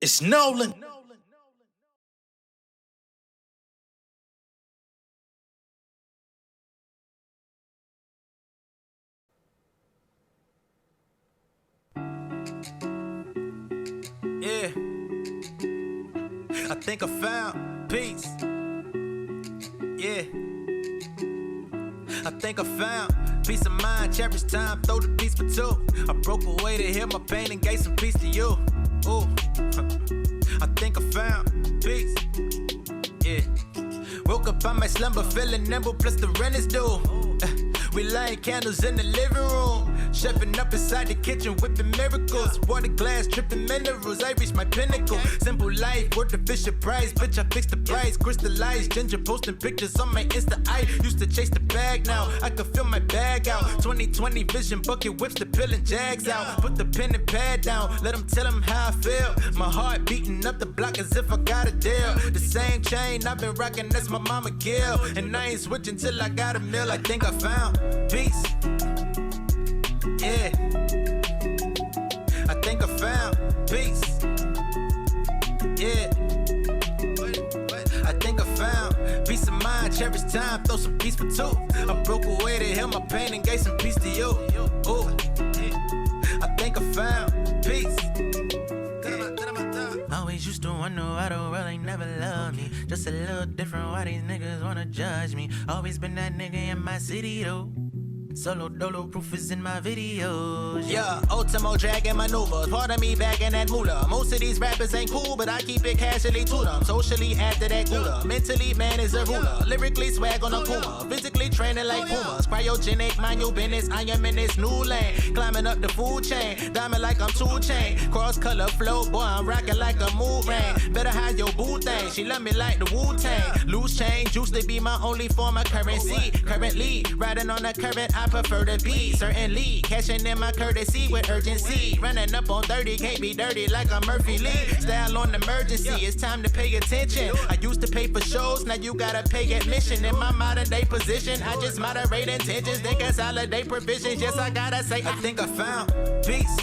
It's Nolan. Yeah, I think I found peace. Yeah, I think I found peace of mind. Cherish time, throw the peace for two. I broke away to hear my pain and gave some peace to you. Ooh, I think I found peace. Yeah, woke up on my slumber feeling nimble, plus the rent is due. We lighting candles in the living room, chefing up inside the kitchen, whipping miracles. Water glass, tripping minerals, I reached my pinnacle. Simple life, worth the Fisher Price. Bitch, I fixed the price, crystallized. Ginger posting pictures on my Insta. I used to chase the bag, now I can feel my bag out. 2020 vision, bucket whips the pill and jags out. Put the pen and pad down, let them tell them how I feel. My heart beating up the block as if I got a deal. The same chain I've been rocking, that's my mama Gil. And I ain't switching till I got a meal. I think I found peace. Yeah, I think I found peace. Yeah, I think I found peace of mind. Cherish time, throw some peace for two. I broke away to heal my pain and gave some peace to you. Ooh, I think I found peace. Always used to wonder why the world ain't never loved me. Just a little different, why these niggas wanna judge me. Always been that nigga in my city though. Solo dolo proof is in my videos. Yeah, Ultimo dragging maneuvers. Part of me bagging that moolah. Most of these rappers ain't cool, but I keep it casually to them. Socially after that cooler. Mentally, man is a ruler. Lyrically swag on a Kuma. Physically training like Pumas. Cryogenic, mind your business. I am in this new lane. Climbing up the food chain. Diamond like I'm 2 Chain. Cross color flow, boy, I'm rocking like a mood ring. Better hide your boo thing. She love me like the Wu-Tang. Loose change used to be my only form of currency. Currently, riding on the current, I prefer to be certainly cashing in my courtesy with urgency. Running up on 30, can't be dirty like a Murphy Lee. Style on emergency, it's time to pay attention. I used to pay for shows, now you gotta pay admission. In my modern day position, I just moderate intentions, then consolidate provisions. Yes, I gotta say, I think I found peace.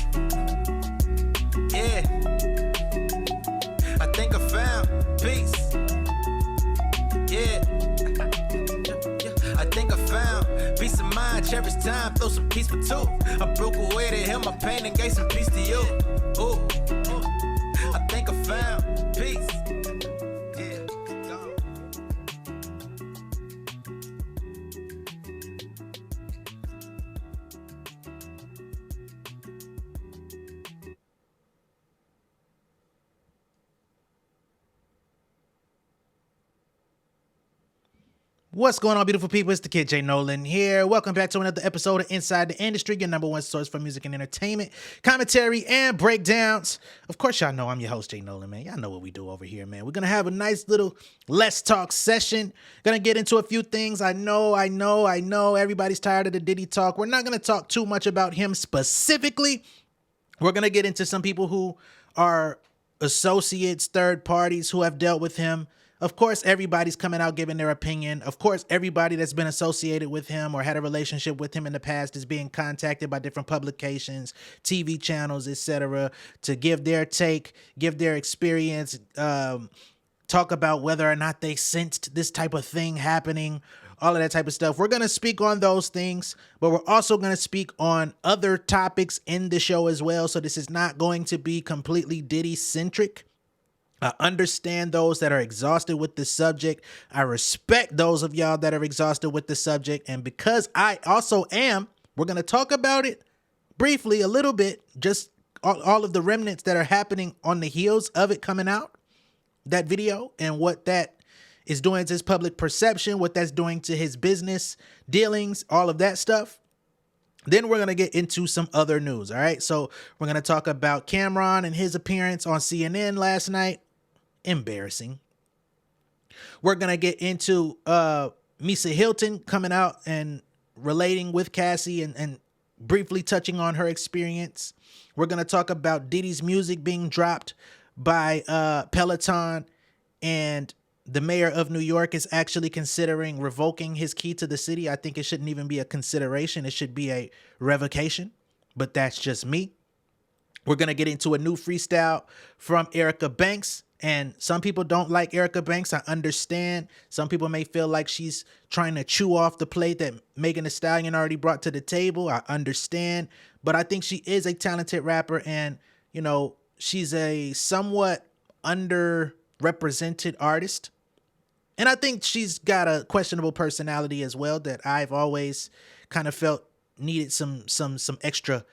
Yeah, I think I found peace. Yeah, I think I found peace of mind, cherish time, throw some peace for two. I broke away to heal my pain and gave some peace to you. Ooh, I think I found peace. Yeah, go. What's going on, beautiful people? It's the kid J Nolan here. Welcome back to another episode of Inside the Industry, your number one source for music and entertainment, commentary, and breakdowns. Of course, y'all know I'm your host, J Nolan, man. Y'all know what we do over here, man. We're going to have a nice little Let's Talk session. Going to get into a few things. I know. Everybody's tired of the Diddy talk. We're not going to talk too much about him specifically. We're going to get into some people who are associates, third parties who have dealt with him. Of course, everybody's coming out giving their opinion. Of course, everybody that's been associated with him or had a relationship with him in the past is being contacted by different publications, TV channels, etc., to give their take, give their experience, talk about whether or not they sensed this type of thing happening, all of that type of stuff. We're going to speak on those things, but we're also going to speak on other topics in the show as well. So this is not going to be completely Diddy-centric. I understand those that are exhausted with the subject. I respect those of y'all that are exhausted with the subject. And because I also am, we're going to talk about it briefly a little bit, just all of the remnants that are happening on the heels of it coming out, that video, and what that is doing to his public perception, what that's doing to his business dealings, all of that stuff. Then we're going to get into some other news. All right. So we're going to talk about Camron and his appearance on CNN last night. Embarrassing. We're going to get into Misa Hylton coming out and relating with Cassie and briefly touching on her experience. We're going to talk about Diddy's music being dropped by Peloton, and the mayor of New York is actually considering revoking his key to the city. I think it shouldn't even be a consideration. It should be a revocation, but that's just me. We're going to get into a new freestyle from Erca Banks. And some people don't like Erca Banks. I understand. Some people may feel like she's trying to chew off the plate that Megan Thee Stallion already brought to the table. I understand. But I think she is a talented rapper. And, you know, she's a somewhat underrepresented artist. And I think she's got a questionable personality as well that I've always kind of felt needed some extra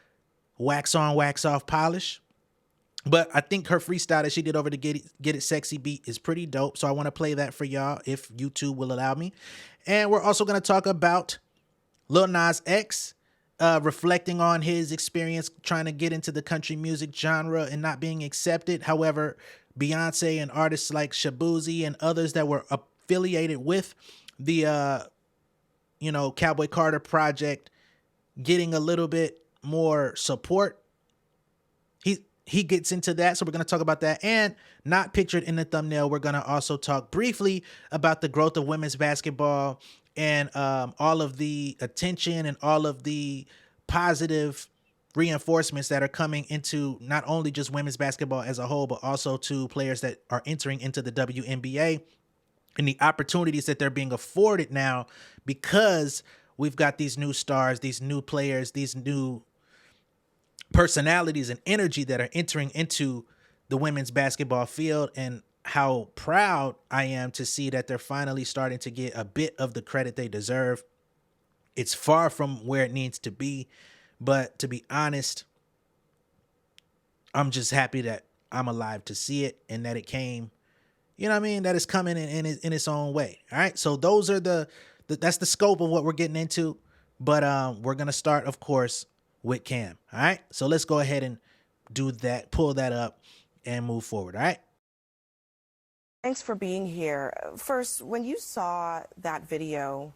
wax on, wax off polish. But I think her freestyle that she did over the Get It Sexy beat is pretty dope. So I want to play that for y'all if YouTube will allow me. And we're also going to talk about Lil Nas X, reflecting on his experience trying to get into the country music genre and not being accepted. However, Beyonce and artists like Shabuzi and others that were affiliated with the, Cowboy Carter project getting a little bit more support. He gets into that, so we're going to talk about that. And not pictured in the thumbnail, we're going to also talk briefly about the growth of women's basketball and all of the attention and all of the positive reinforcements that are coming into not only just women's basketball as a whole, but also to players that are entering into the WNBA and the opportunities that they're being afforded now because we've got these new stars, these new players, these new personalities and energy that are entering into the women's basketball field, and how proud I am to see that they're finally starting to get a bit of the credit they deserve. It's far from where it needs to be, but to be honest, I'm just happy that I'm alive to see it and that it came, that it's coming in its own way. All right. So those are that's the scope of what we're getting into, but we're going to start, of course, with Cam. All right. So let's go ahead and do that, pull that up and move forward. All right. Thanks for being here. First, when you saw that video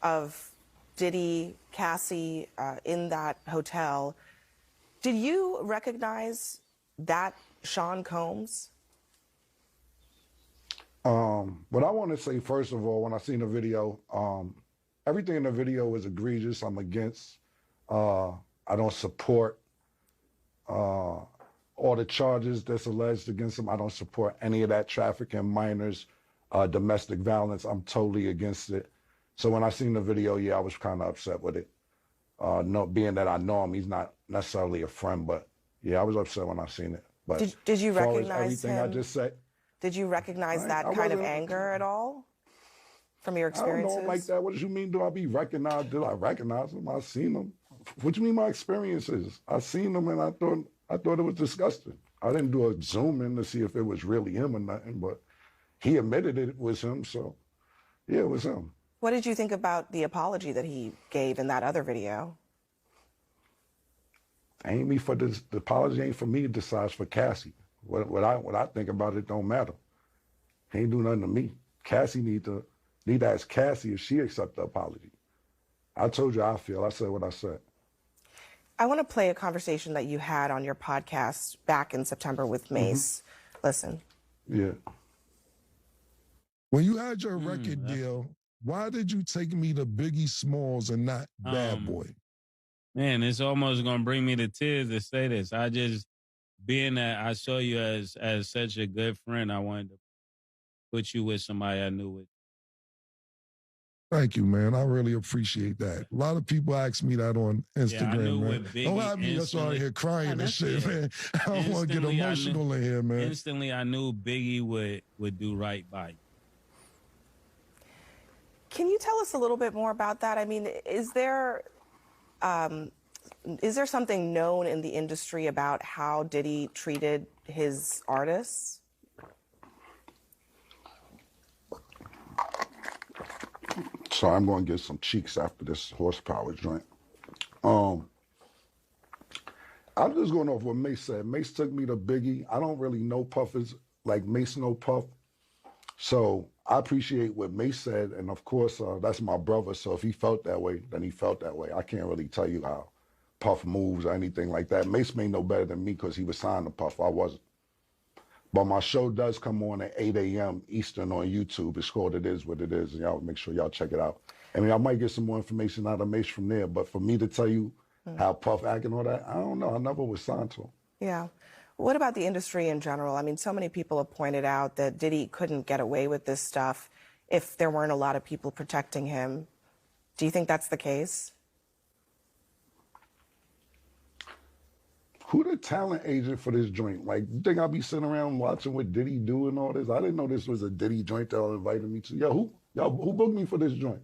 of Diddy, Cassie in that hotel, did you recognize that Sean Combs? What I want to say, first of all, when I seen the video, everything in the video was egregious. I'm against. I don't support all the charges that's alleged against him. I don't support any of that, trafficking minors, domestic violence. I'm totally against it. So when I seen the video, yeah, I was kind of upset with it. Being that I know him, he's not necessarily a friend, but yeah, I was upset when I seen it. But did you recognize everything him? I just said. Did you recognize that kind of anger at all from your experiences? I don't know like that. What do you mean? Do I be recognized? Did I recognize him? I seen him. What do you mean my experiences? I seen him and I thought it was disgusting. I didn't do a zoom in to see if it was really him or nothing, but he admitted it was him, so yeah, it was him. What did you think about the apology that he gave in that other video? Ain't me for this. The apology ain't for me to decide. It's for Cassie. What I think about it don't matter. He ain't do nothing to me. Cassie need to ask Cassie if she accept the apology. I told you how I feel. I said what I said. I want to play a conversation that you had on your podcast back in September with Mase. Listen. Yeah. When you had your record deal, why did you take me to Biggie Smalls and not Bad Boy? Man, it's almost gonna bring me to tears to say this. I just, being that I saw you as such a good friend, I wanted to put you with somebody I knew with. Thank you, man. I really appreciate that. A lot of people ask me that on Instagram, man. Don't have me just out here crying and shit, man. I don't want to get emotional in here, man. Instantly, I knew Biggie would do right by you. Can you tell us a little bit more about that? I mean, is there something known in the industry about how Diddy treated his artists? So I'm going to get some cheeks after this horsepower joint. I'm just going off what Mase said. Mase took me to Biggie. I don't really know Puffers like Mase know Puff. So I appreciate what Mase said. And of course, that's my brother. So if he felt that way, then he felt that way. I can't really tell you how Puff moves or anything like that. Mase may know better than me because he was signed to Puff. I wasn't. But my show does come on at 8 a.m. Eastern on YouTube. It's called It Is What It Is. And y'all make sure y'all check it out. I mean, I might get some more information out of Mase from there. But for me to tell you how Puff act and all that, I don't know. I never was signed to him. Yeah. What about the industry in general? I mean, so many people have pointed out that Diddy couldn't get away with this stuff if there weren't a lot of people protecting him. Do you think that's the case? Who the talent agent for this joint? Like, you think I'll be sitting around watching what Diddy do and all this? I didn't know this was a Diddy joint that y'all invited me to. Yo, who booked me for this joint?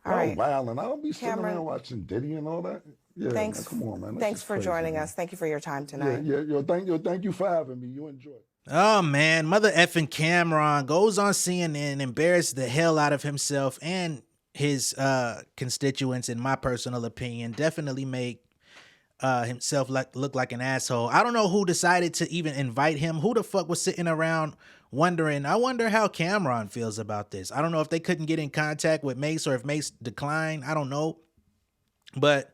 All right. Wow, and I don't be sitting around watching Diddy and all that. Yeah, thanks. Man, come on, man. Thanks for joining us. Thank you for your time tonight. Thank you for having me. You enjoy it. Oh man, mother effing Camron goes on CNN, embarrassed the hell out of himself and his constituents, in my personal opinion. Definitely make himself look like an asshole. I don't know who decided to even invite him. Who the fuck was sitting around wondering? I wonder how Camron feels about this. I don't know if they couldn't get in contact with Mase or if Mase declined. I don't know. But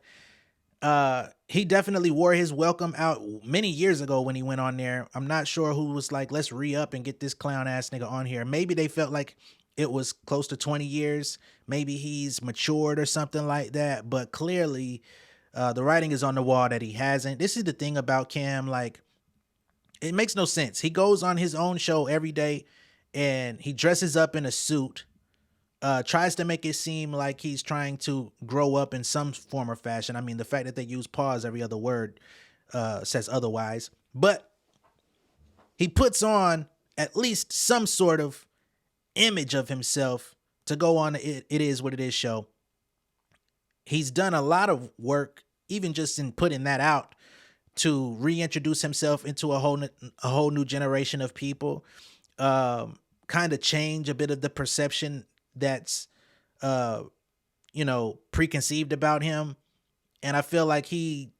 he definitely wore his welcome out many years ago when he went on there. I'm not sure who was like, let's re-up and get this clown ass nigga on here. Maybe they felt like it was close to 20 years. Maybe he's matured or something like that. But clearly, the writing is on the wall that he hasn't. This is the thing about Cam. Like, it makes no sense. He goes on his own show every day and he dresses up in a suit, tries to make it seem like he's trying to grow up in some form or fashion. I mean, the fact that they use pause every other word says otherwise. But he puts on at least some sort of image of himself to go on It Is What It Is show. He's done a lot of work, even just in putting that out, to reintroduce himself into a whole new generation of people, kind of change a bit of the perception that's, preconceived about him. And I feel like he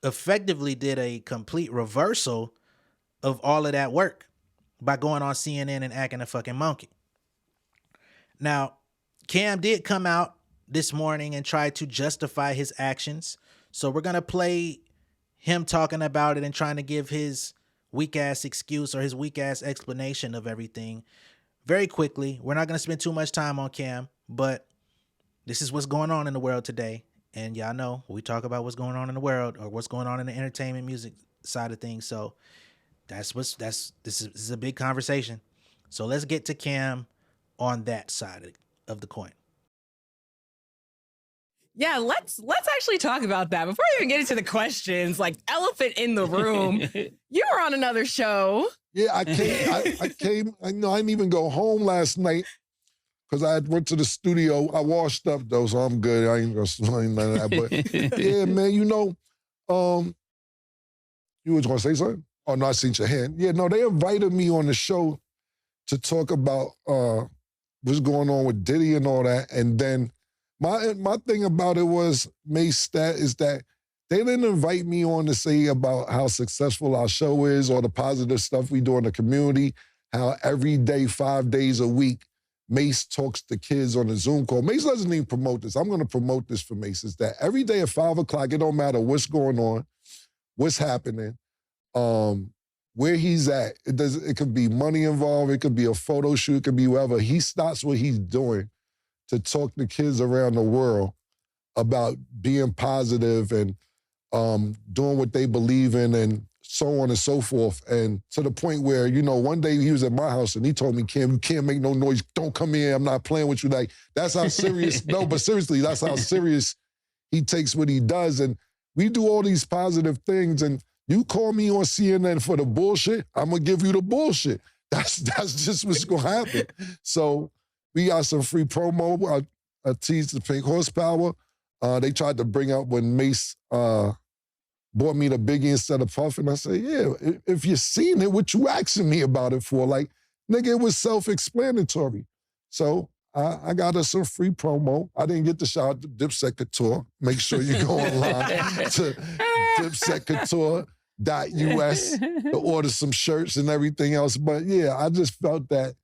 effectively did a complete reversal of all of that work by going on CNN and acting a fucking monkey. Now, Cam did come out this morning and try to justify his actions. So we're going to play him talking about it and trying to give his weak ass excuse or his weak ass explanation of everything very quickly. We're not going to spend too much time on Cam, but this is what's going on in the world today. And y'all know we talk about what's going on in the world or what's going on in the entertainment music side of things. So this is a big conversation. So let's get to Cam on that side of the coin. Yeah, let's actually talk about that. Before we even get into the questions, like elephant in the room, you were on another show. Yeah, I came. I didn't even go home last night because I went to the studio. I washed up though, so I'm good. I ain't gonna explain none of that. But yeah, man, you was gonna say something? Oh no, I seen your hand. Yeah, no, they invited me on the show to talk about what's going on with Diddy and all that, and then. My thing about it was, Mase, that they didn't invite me on to say about how successful our show is or the positive stuff we do in the community, how every day, 5 days a week, Mase talks to kids on a Zoom call. Mase doesn't even promote this. I'm going to promote this for Mase. Is that every day at 5 o'clock, it don't matter what's going on, what's happening, where he's at. It could be money involved. It could be a photo shoot. It could be whatever. He stops what he's doing to talk to kids around the world about being positive and doing what they believe in and so on and so forth. And to the point where, one day he was at my house and he told me, Cam, you can't make no noise. Don't come in. I'm not playing with you. Like, that's how serious, no, but seriously, that's how serious he takes what he does. And we do all these positive things. And you call me on CNN for the bullshit, I'm going to give you the bullshit. That's just what's going to happen. So, we got some free promo. I teased the Pink Horsepower. They tried to bring up when Mase bought me the Biggie instead of Puff. And I said, yeah, if you seen it, what you asking me about it for? Like, nigga, it was self-explanatory. So I got us some free promo. I didn't get to shout out to Dipset Couture. Make sure you go online to dipsetcouture.us to order some shirts and everything else. But yeah, I just felt that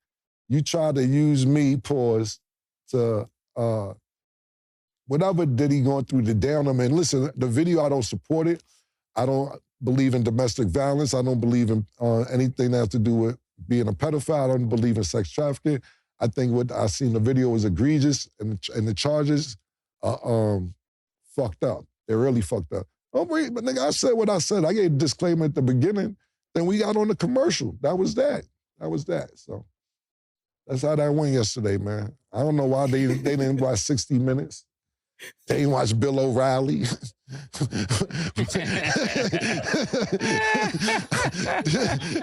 you try to use me, pause, to whatever Diddy going through to down him. And listen, the video, I don't support it. I don't believe in domestic violence. I don't believe in anything that has to do with being a pedophile. I don't believe in sex trafficking. I think what I seen the video was egregious and the charges are fucked up. They're really fucked up. Oh, wait, but nigga, I said what I said. I gave a disclaimer at the beginning. Then we got on the commercial. That was that. So that's how that went yesterday, man. I don't know why they didn't watch 60 Minutes. They didn't watch Bill O'Reilly. This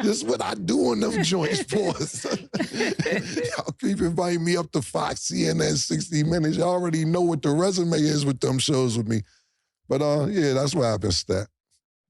is what I do on them joints, boys. Y'all keep inviting me up to Fox, CNN, 60 Minutes. Y'all already know what the resume is with them shows with me. But yeah, that's what happened, Stat.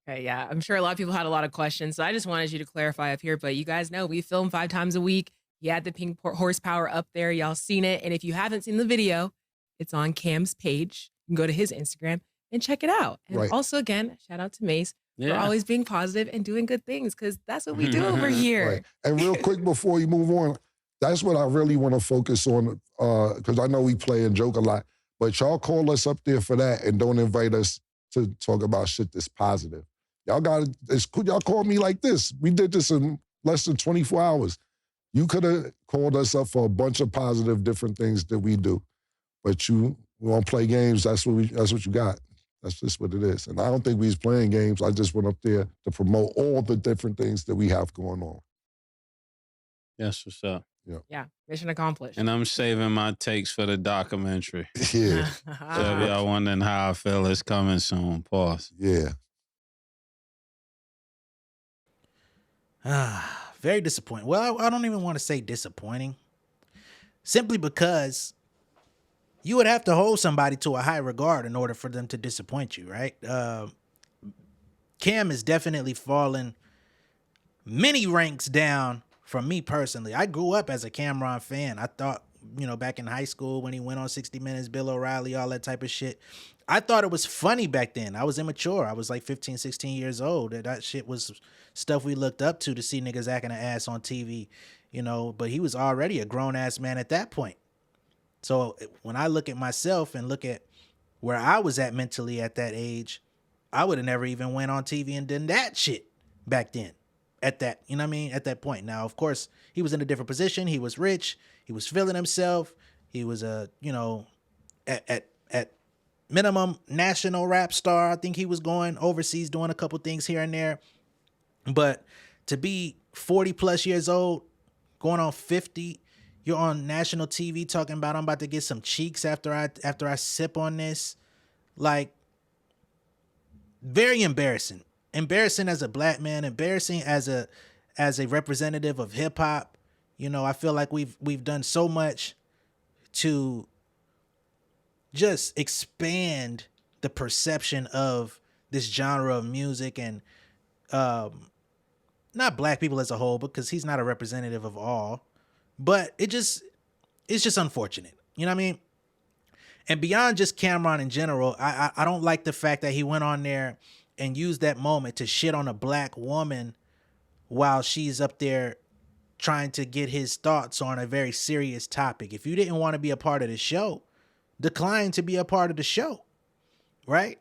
Okay, yeah. I'm sure a lot of people had a lot of questions. So I just wanted you to clarify up here. But you guys know we film 5 times a week. He had the pink horsepower up there. Y'all seen it. And if you haven't seen the video, it's on Cam's page. You can go to his Instagram and check it out. And Right. also, again, shout out to Mase for Yeah. always being positive and doing good things, because that's what we do over here. Right. And real quick before you move on, that's what I really want to focus on, because I know we play and joke a lot, but y'all call us up there for that and don't invite us to talk about shit that's positive. Y'all got it's cool. Y'all called me like this. We did this in less than 24 hours. You could have called us up for a bunch of positive different things that we do, but you want to play games. That's what you got. That's just what it is. And I don't think we was playing games. I just went up there to promote all the different things that we have going on. That's what's up. Yeah, mission accomplished. And I'm saving my takes for the documentary. Yeah, So if y'all wondering how I feel, it's coming soon. Pause. yeah. Very disappointing. Well, I don't even want to say disappointing. Simply because you would have to hold somebody to a high regard in order for them to disappoint you, right? Cam is definitely fallen many ranks down from me personally. I grew up as a Camron fan. I thought, back in high school when he went on 60 Minutes, Bill O'Reilly, all that type of shit, I thought it was funny back then. I was immature. I was like 15, 16 years old. That shit was stuff we looked up to see niggas acting an ass on TV, but he was already a grown-ass man at that point. So when I look at myself and look at where I was at mentally at that age, I would have never even went on TV and done that shit back then. At that, at that point. Now, of course, he was in a different position. He was rich. He was feeling himself. He was at minimum national rap star. I think he was going overseas doing a couple things here and there. But to be 40 plus years old, going on 50, you're on national TV talking about I'm about to get some cheeks after I sip on this. Like, very embarrassing. Embarrassing as a black man, embarrassing as a representative of hip hop. I feel like we've done so much to just expand the perception of this genre of music and not black people as a whole, because he's not a representative of all. But it's just unfortunate. You know what I mean? And beyond just Camron in general, I don't like the fact that he went on there and used that moment to shit on a black woman while she's up there trying to get his thoughts on a very serious topic. If you didn't want to be a part of the show, decline to be a part of the show, right?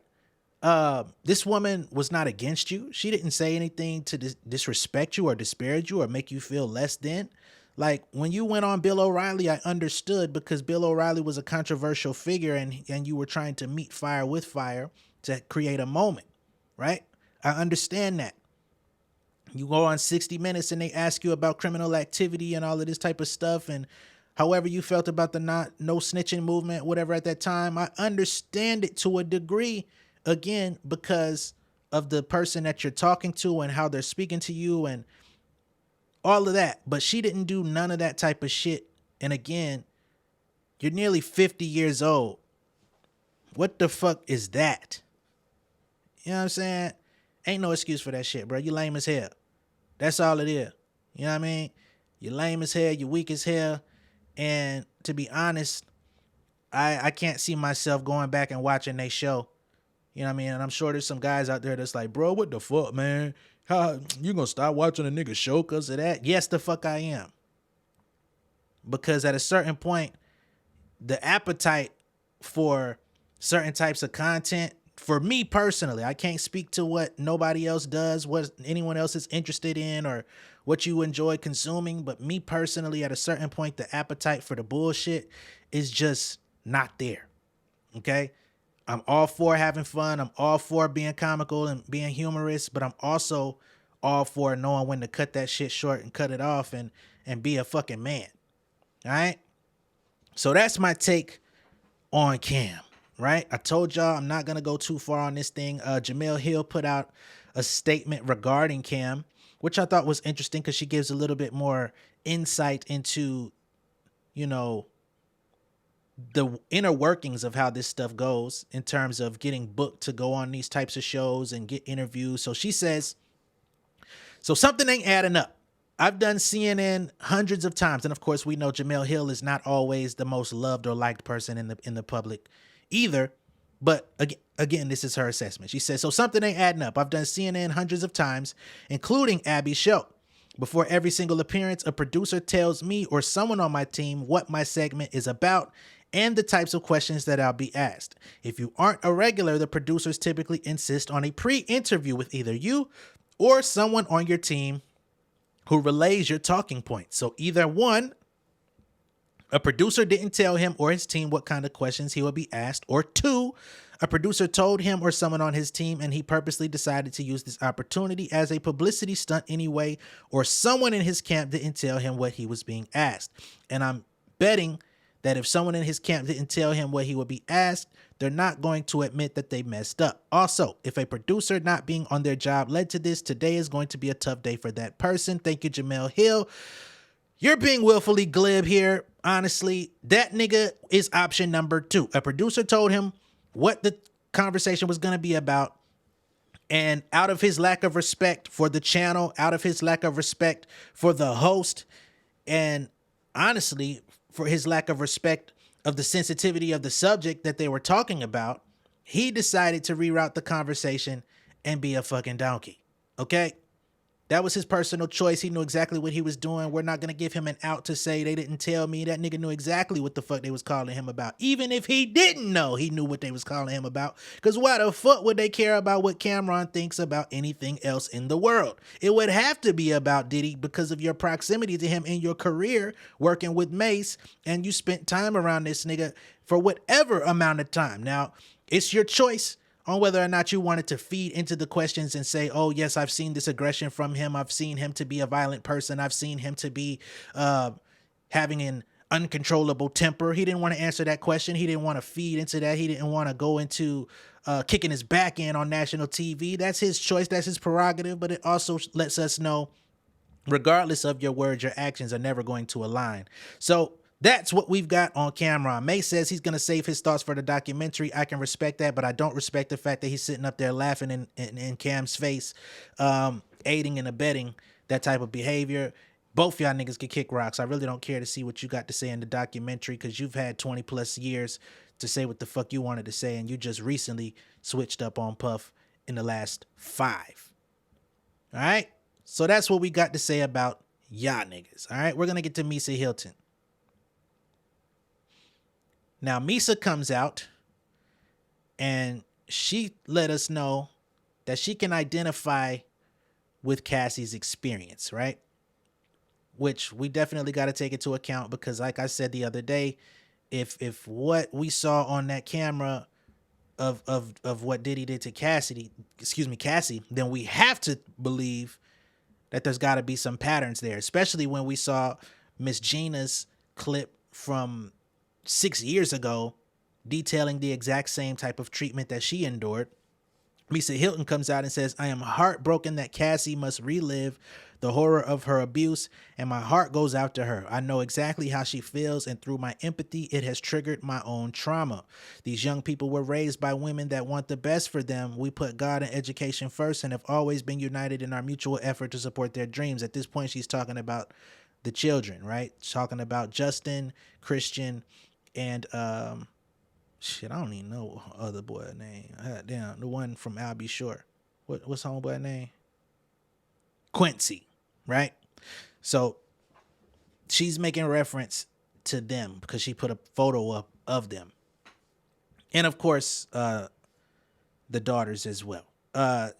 This woman was not against you. She didn't say anything to disrespect you or disparage you or make you feel less than. Like, when you went on Bill O'Reilly, I understood, because Bill O'Reilly was a controversial figure and you were trying to meet fire with fire to create a moment, right? I understand that. You go on 60 Minutes and they ask you about criminal activity and all of this type of stuff, and however you felt about the no snitching movement, whatever at that time, I understand it to a degree, again, because of the person that you're talking to and how they're speaking to you and all of that. But she didn't do none of that type of shit. And again, you're nearly 50 years old. What the fuck is that? You know what I'm saying? Ain't no excuse for that shit, bro. You lame as hell. That's all it is. You know what I mean? You're lame as hell. You're weak as hell. And to be honest, I can't see myself going back and watching their show. You know what I mean? And I'm sure there's some guys out there that's like, bro, what the fuck, man? How you gonna stop watching a nigga show because of that? Yes, the fuck I am. Because at a certain point, the appetite for certain types of content, for me personally, I can't speak to what nobody else does, what anyone else is interested in, or what you enjoy consuming. But me personally, at a certain point, the appetite for the bullshit is just not there. Okay? I'm all for having fun. I'm all for being comical and being humorous, but I'm also all for knowing when to cut that shit short and cut it off and be a fucking man. All right? So that's my take on Cam, right? I told y'all I'm not going to go too far on this thing. Jemele Hill put out a statement regarding Cam, which I thought was interesting because she gives a little bit more insight into, you know, the inner workings of how this stuff goes in terms of getting booked to go on these types of shows and get interviews. So she says, so something ain't adding up. I've done CNN hundreds of times. And of course, we know Jemele Hill is not always the most loved or liked person in the public either. But again, this is her assessment. She says, so something ain't adding up. I've done CNN hundreds of times, including Abby's show. Before every single appearance, a producer tells me or someone on my team what my segment is about and the types of questions that I'll be asked. If you aren't a regular, the producers typically insist on a pre-interview with either you or someone on your team who relays your talking points. So either one, a producer didn't tell him or his team what kind of questions he would be asked, or two, a producer told him or someone on his team and he purposely decided to use this opportunity as a publicity stunt anyway, or someone in his camp didn't tell him what he was being asked. And I'm betting that if someone in his camp didn't tell him what he would be asked, they're not going to admit that they messed up. Also, if a producer not being on their job led to this, today is going to be a tough day for that person. Thank you, Jemele Hill. You're being willfully glib here. Honestly, that nigga is option number 2. A producer told him what the conversation was going to be about. And out of his lack of respect for the channel, out of his lack of respect for the host, and honestly, for his lack of respect of the sensitivity of the subject that they were talking about, he decided to reroute the conversation and be a fucking donkey. Okay? That was his personal choice. He knew exactly what he was doing. We're not going to give him an out to say they didn't tell me. That nigga knew exactly what the fuck they was calling him about. Even if he didn't know, he knew what they was calling him about. Because why the fuck would they care about what Camron thinks about anything else in the world? It would have to be about Diddy because of your proximity to him in your career working with Mase, and you spent time around this nigga for whatever amount of time. Now, it's your choice on whether or not you wanted to feed into the questions and say, oh, yes, I've seen this aggression from him. I've seen him to be a violent person. I've seen him to be having an uncontrollable temper. He didn't want to answer that question. He didn't want to feed into that. He didn't want to go into kicking his back in on national TV. That's his choice. That's his prerogative. But it also lets us know, regardless of your words, your actions are never going to align. So that's what we've got on Camron. Mase says he's going to save his thoughts for the documentary. I can respect that, but I don't respect the fact that he's sitting up there laughing in Cam's face, aiding and abetting that type of behavior. Both y'all niggas can kick rocks. I really don't care to see what you got to say in the documentary because you've had 20 plus years to say what the fuck you wanted to say, and you just recently switched up on Puff in the last 5. All right? So that's what we got to say about y'all niggas. All right? We're going to get to Misa Hylton. Now, Misa comes out and she let us know that she can identify with Cassie's experience, right? Which we definitely got to take into account because, like I said the other day, if what we saw on that camera of what Diddy did to Cassie, then we have to believe that there's got to be some patterns there, especially when we saw Miss Gina's clip from 6 years ago detailing the exact same type of treatment that she endured. Misa Hylton comes out and says, I am heartbroken that Cassie must relive the horror of her abuse, and my heart goes out to her. I know exactly how she feels, and through my empathy, it has triggered my own trauma. These young people were raised by women that want the best for them. We put God and education first and have always been united in our mutual effort to support their dreams. At this point, she's talking about the children, right? Talking about Justin, Christian, and shit, I don't even know other boy name. Damn, the one from I'll Be Sure. What's homeboy name? Quincy, right? So she's making reference to them because she put a photo up of them. And of course, the daughters as well,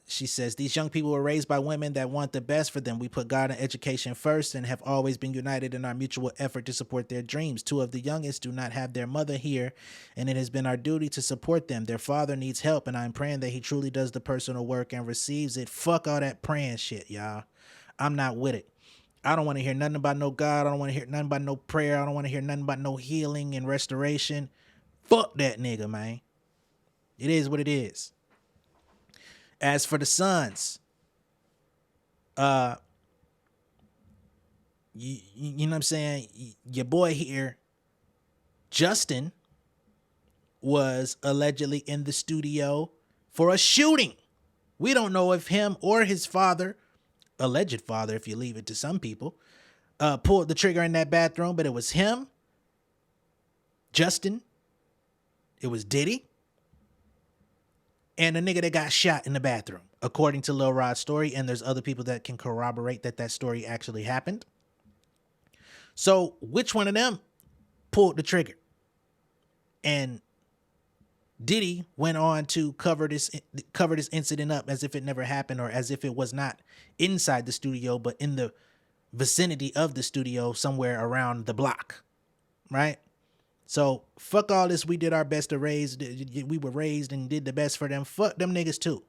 She says, these young people were raised by women that want the best for them. We put God and education first and have always been united in our mutual effort to support their dreams. Two of the youngest do not have their mother here, and it has been our duty to support them. Their father needs help, and I'm praying that he truly does the personal work and receives it. Fuck all that praying shit, y'all. I'm not with it. I don't want to hear nothing about no God. I don't want to hear nothing about no prayer. I don't want to hear nothing about no healing and restoration. Fuck that nigga, man. It is what it is. As for the sons, you know what I'm saying? Your boy here, Justin, was allegedly in the studio for a shooting. We don't know if him or his father, alleged father, if you leave it to some people, pulled the trigger in that bathroom, but it was him, Justin, it was Diddy, and a nigga that got shot in the bathroom, according to Lil Rod's story, and there's other people that can corroborate that story actually happened. So which one of them pulled the trigger? And Diddy went on to cover this incident up as if it never happened, or as if it was not inside the studio, but in the vicinity of the studio, somewhere around the block, right? So fuck all this. We did our best to raise. We were raised and did the best for them. Fuck them niggas too,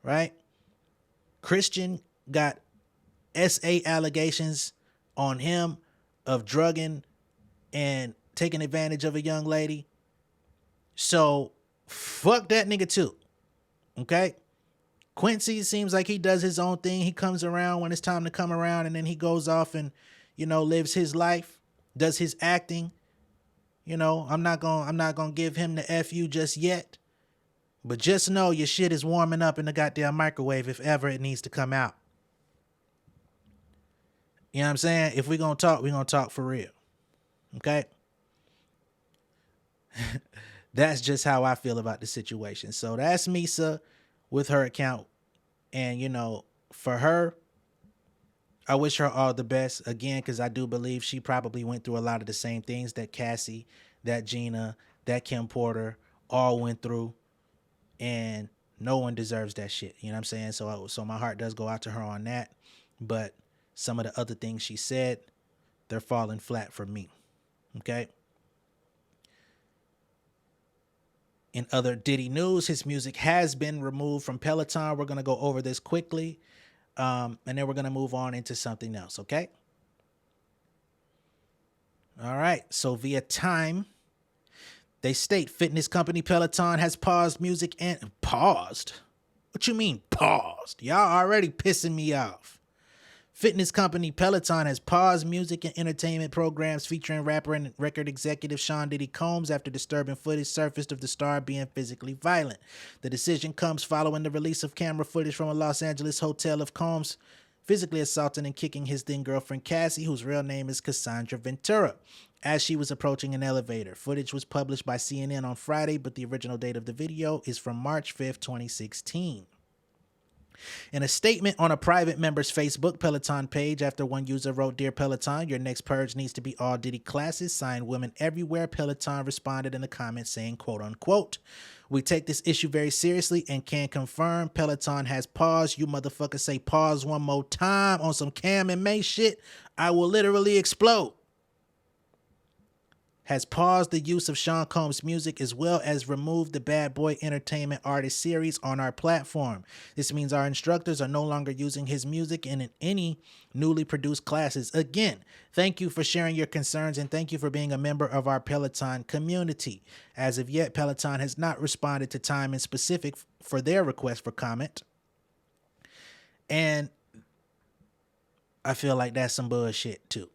right? Christian got SA allegations on him of drugging and taking advantage of a young lady. So fuck that nigga too. Okay? Quincy seems like he does his own thing. He comes around when it's time to come around, and then he goes off and, lives his life, does his acting. I'm not gonna give him the FU just yet. But just know your shit is warming up in the goddamn microwave if ever it needs to come out. You know what I'm saying? If we're gonna talk for real. Okay? That's just how I feel about the situation. So that's Misa with her account. And, for her, I wish her all the best, again, because I do believe she probably went through a lot of the same things that Cassie, that Gina, that Kim Porter all went through. And no one deserves that shit. You know what I'm saying? So my heart does go out to her on that. But some of the other things she said, they're falling flat for me. Okay? In other Diddy news, his music has been removed from Peloton. We're going to go over this quickly. And then we're going to move on into something else, okay? All right. So via Time, they state fitness company Peloton has paused music and... Paused? What you mean paused? Y'all already pissing me off. Fitness company Peloton has paused music and entertainment programs featuring rapper and record executive Sean Diddy Combs after disturbing footage surfaced of the star being physically violent. The decision comes following the release of camera footage from a Los Angeles hotel of Combs physically assaulting and kicking his then girlfriend Cassie, whose real name is Cassandra Ventura, as she was approaching an elevator. Footage was published by CNN on Friday, but the original date of the video is from March 5th, 2016. In a statement on a private member's Facebook Peloton page, after one user wrote, "Dear Peloton, your next purge needs to be all Diddy classes, signed women everywhere," Peloton responded in the comments saying, quote unquote, "We take this issue very seriously and can confirm Peloton has paused. You motherfuckers say pause one more time on some Cam and Mase shit, I will literally explode." Has paused the use of Sean Combs' music as well as removed the Bad Boy Entertainment Artist Series on our platform. This means our instructors are no longer using his music in any newly produced classes. Again, thank you for sharing your concerns and thank you for being a member of our Peloton community. As of yet, Peloton has not responded to Time in specific for their request for comment. And I feel like that's some bullshit too.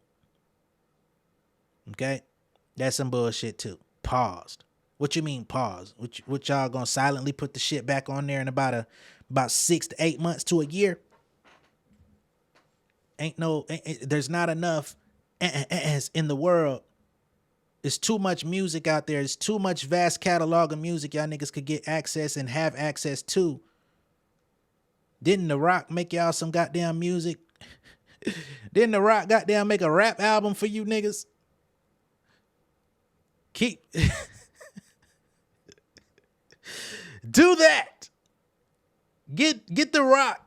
Okay? That's some bullshit too. Paused. What you mean paused? What y'all gonna silently put the shit back on there in about 6 to 8 months to a year? There's not enough in the world. There's too much music out there. There's too much vast catalog of music y'all niggas could get access and have access to. Didn't The Rock make y'all some goddamn music? Didn't The Rock goddamn make a rap album for you niggas? Do that. Get The Rock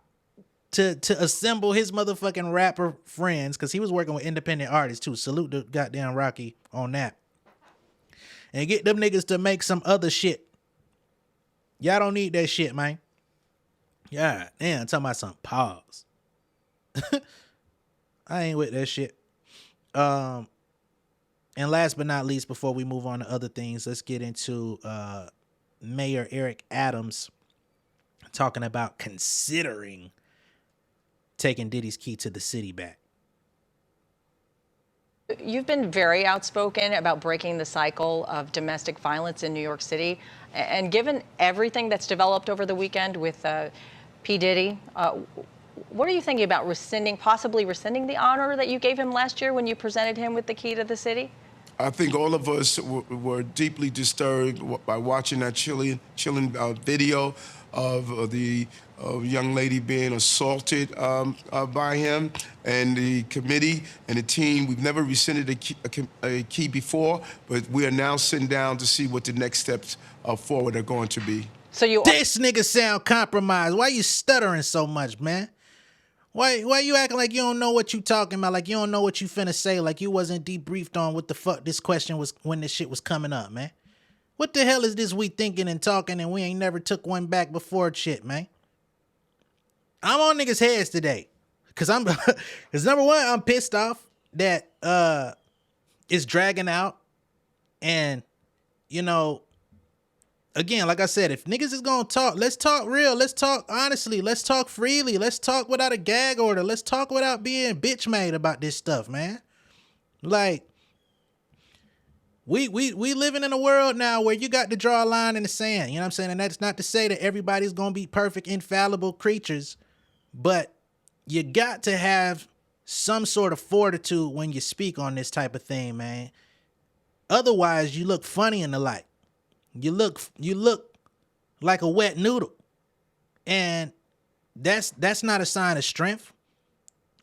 to assemble his motherfucking rapper friends, because he was working with independent artists too. Salute to goddamn Rocky on that. And get them niggas to make some other shit. Y'all don't need that shit, man. Yeah, damn, talking about some pause. I ain't with that shit. And last but not least, before we move on to other things, let's get into Mayor Eric Adams talking about considering taking Diddy's key to the city back. You've been very outspoken about breaking the cycle of domestic violence in New York City. And given everything that's developed over the weekend with P. Diddy, what are you thinking about possibly rescinding the honor that you gave him last year when you presented him with the key to the city? I think all of us were deeply disturbed by watching that chilling video of the young lady being assaulted by him and the committee and the team. We've never rescinded a key before, but we are now sitting down to see what the next steps forward are going to be. So this nigga sound compromised. Why you stuttering so much, man? Why you acting like you don't know what you talking about, like you don't know what you finna say, like you wasn't debriefed on what the fuck this question was when this shit was coming up, man? What the hell is this we thinking and talking and we ain't never took one back before shit, man? I'm on niggas' heads today. Cause number one, I'm pissed off that it's dragging out. And, you know, again, like I said, if niggas is gonna talk, let's talk real. Let's talk honestly. Let's talk freely. Let's talk without a gag order. Let's talk without being bitch made about this stuff, man. Like, we living in a world now where you got to draw a line in the sand. You know what I'm saying? And that's not to say that everybody's gonna be perfect, infallible creatures, but you got to have some sort of fortitude when you speak on this type of thing, man. Otherwise, you look funny in the light. You look like a wet noodle. And that's not a sign of strength.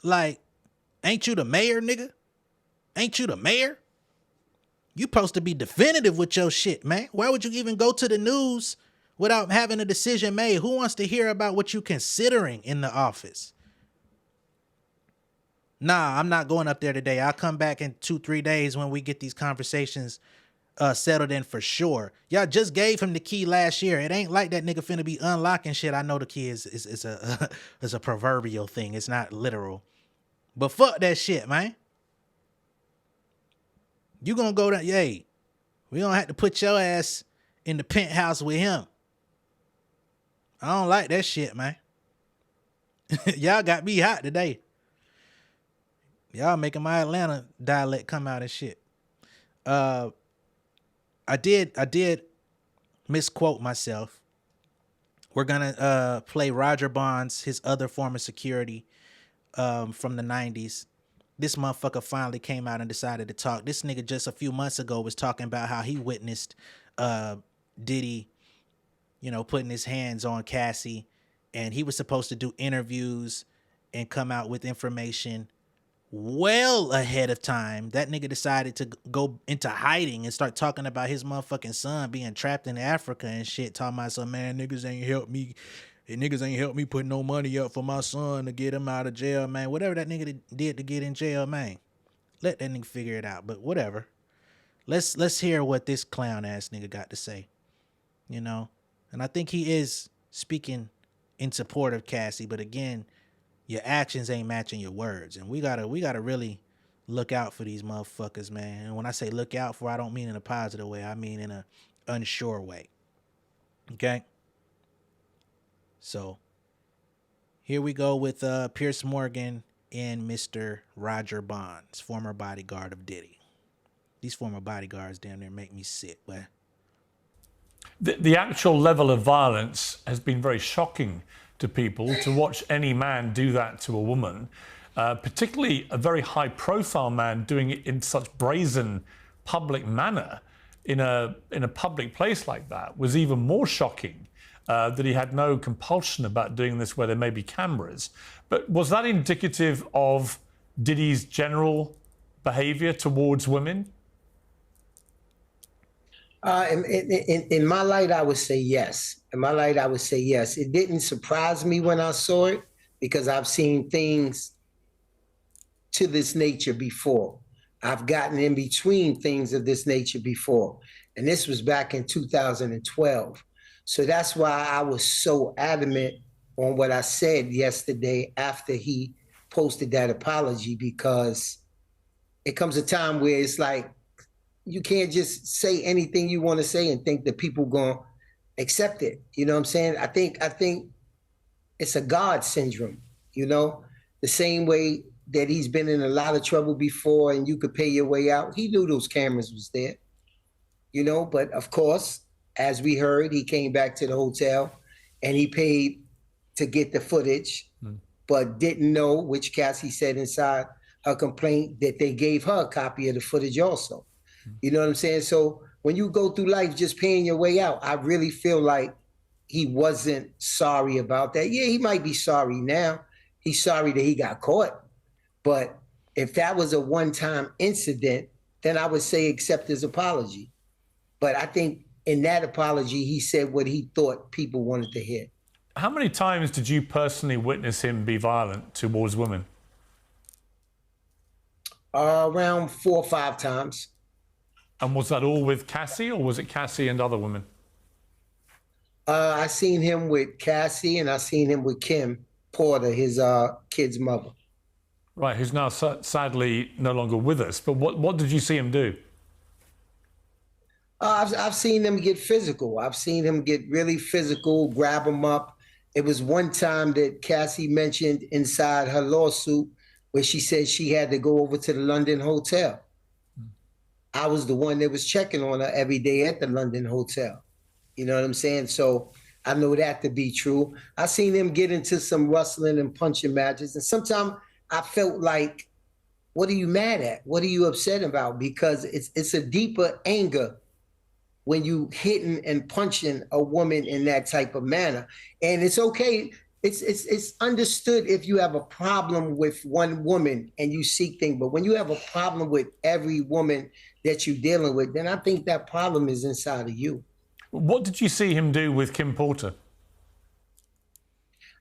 Like, ain't you the mayor, nigga? Ain't you the mayor? You supposed to be definitive with your shit, man. Why would you even go to the news without having a decision made? Who wants to hear about what you considering in the office? Nah, I'm not going up there today. I'll come back in 2-3 days when we get these conversations settled in for sure. Y'all just gave him the key last year. It ain't like that nigga finna be unlocking shit. I know the key is a proverbial thing. It's not literal. But fuck that shit, man. You gonna go down, yay. We gonna have to put your ass in the penthouse with him. I don't like that shit, man. Y'all got me hot today. Y'all making my Atlanta dialect come out and shit. I did misquote myself. We're gonna play Roger Bonds, his other former security from the 90s. This motherfucker finally came out and decided to talk. This nigga just a few months ago was talking about how he witnessed Diddy, you know, putting his hands on Cassie, and he was supposed to do interviews and come out with information well ahead of time. That nigga decided to go into hiding and start talking about his motherfucking son being trapped in Africa and shit, talking about some, man, niggas ain't helped me put no money up for my son to get him out of jail, man. Whatever that nigga did to get in jail, man. Let that nigga figure it out, but whatever. Let's hear what this clown ass nigga got to say, you know? And I think he is speaking in support of Cassie, but again, your actions ain't matching your words. And we gotta really look out for these motherfuckers, man. And when I say look out for, I don't mean in a positive way. I mean in a unsure way. Okay? So here we go with Piers Morgan and Mr. Roger Bonds, former bodyguard of Diddy. These former bodyguards down there make me sick, but the actual level of violence has been very shocking to people. To watch any man do that to a woman, particularly a very high-profile man doing it in such brazen public manner in a public place like that, was even more shocking. That he had no compulsion about doing this where there may be cameras. But was that indicative of Diddy's general behavior towards women? In my light, I would say yes. In my light, I would say yes. It didn't surprise me when I saw it because I've seen things to this nature before. I've gotten in between things of this nature before. And this was back in 2012. So that's why I was so adamant on what I said yesterday after he posted that apology, because it comes a time where it's like, you can't just say anything you want to say and think that people gonna accept it. You know what I'm saying? I think it's a God syndrome, you know? The same way that he's been in a lot of trouble before and you could pay your way out. He knew those cameras was there, you know? But of course, as we heard, he came back to the hotel and he paid to get the footage, but didn't know, which Cassie said inside her complaint, that they gave her a copy of the footage also. You know what I'm saying? So when you go through life just paying your way out, I really feel like he wasn't sorry about that. Yeah, he might be sorry now. He's sorry that he got caught. But if that was a one-time incident, then I would say accept his apology. But I think in that apology, he said what he thought people wanted to hear. How many times did you personally witness him be violent towards women? Around 4 or 5 times. And was that all with Cassie, or was it Cassie and other women? I seen him with Cassie, and I seen him with Kim Porter, his kid's mother. Right, who's now sadly no longer with us. But what did you see him do? I've seen them get physical. I've seen him get really physical, grab him up. It was one time that Cassie mentioned inside her lawsuit where she said she had to go over to the London hotel. I was the one that was checking on her every day at the London hotel. You know what I'm saying? So I know that to be true. I seen them get into some wrestling and punching matches. And sometimes I felt like, what are you mad at? What are you upset about? Because it's a deeper anger when you hitting and punching a woman in that type of manner. And it's okay. It's understood if you have a problem with one woman and you seek things, but when you have a problem with every woman that you're dealing with, then I think that problem is inside of you. What did you see him do with Kim Porter?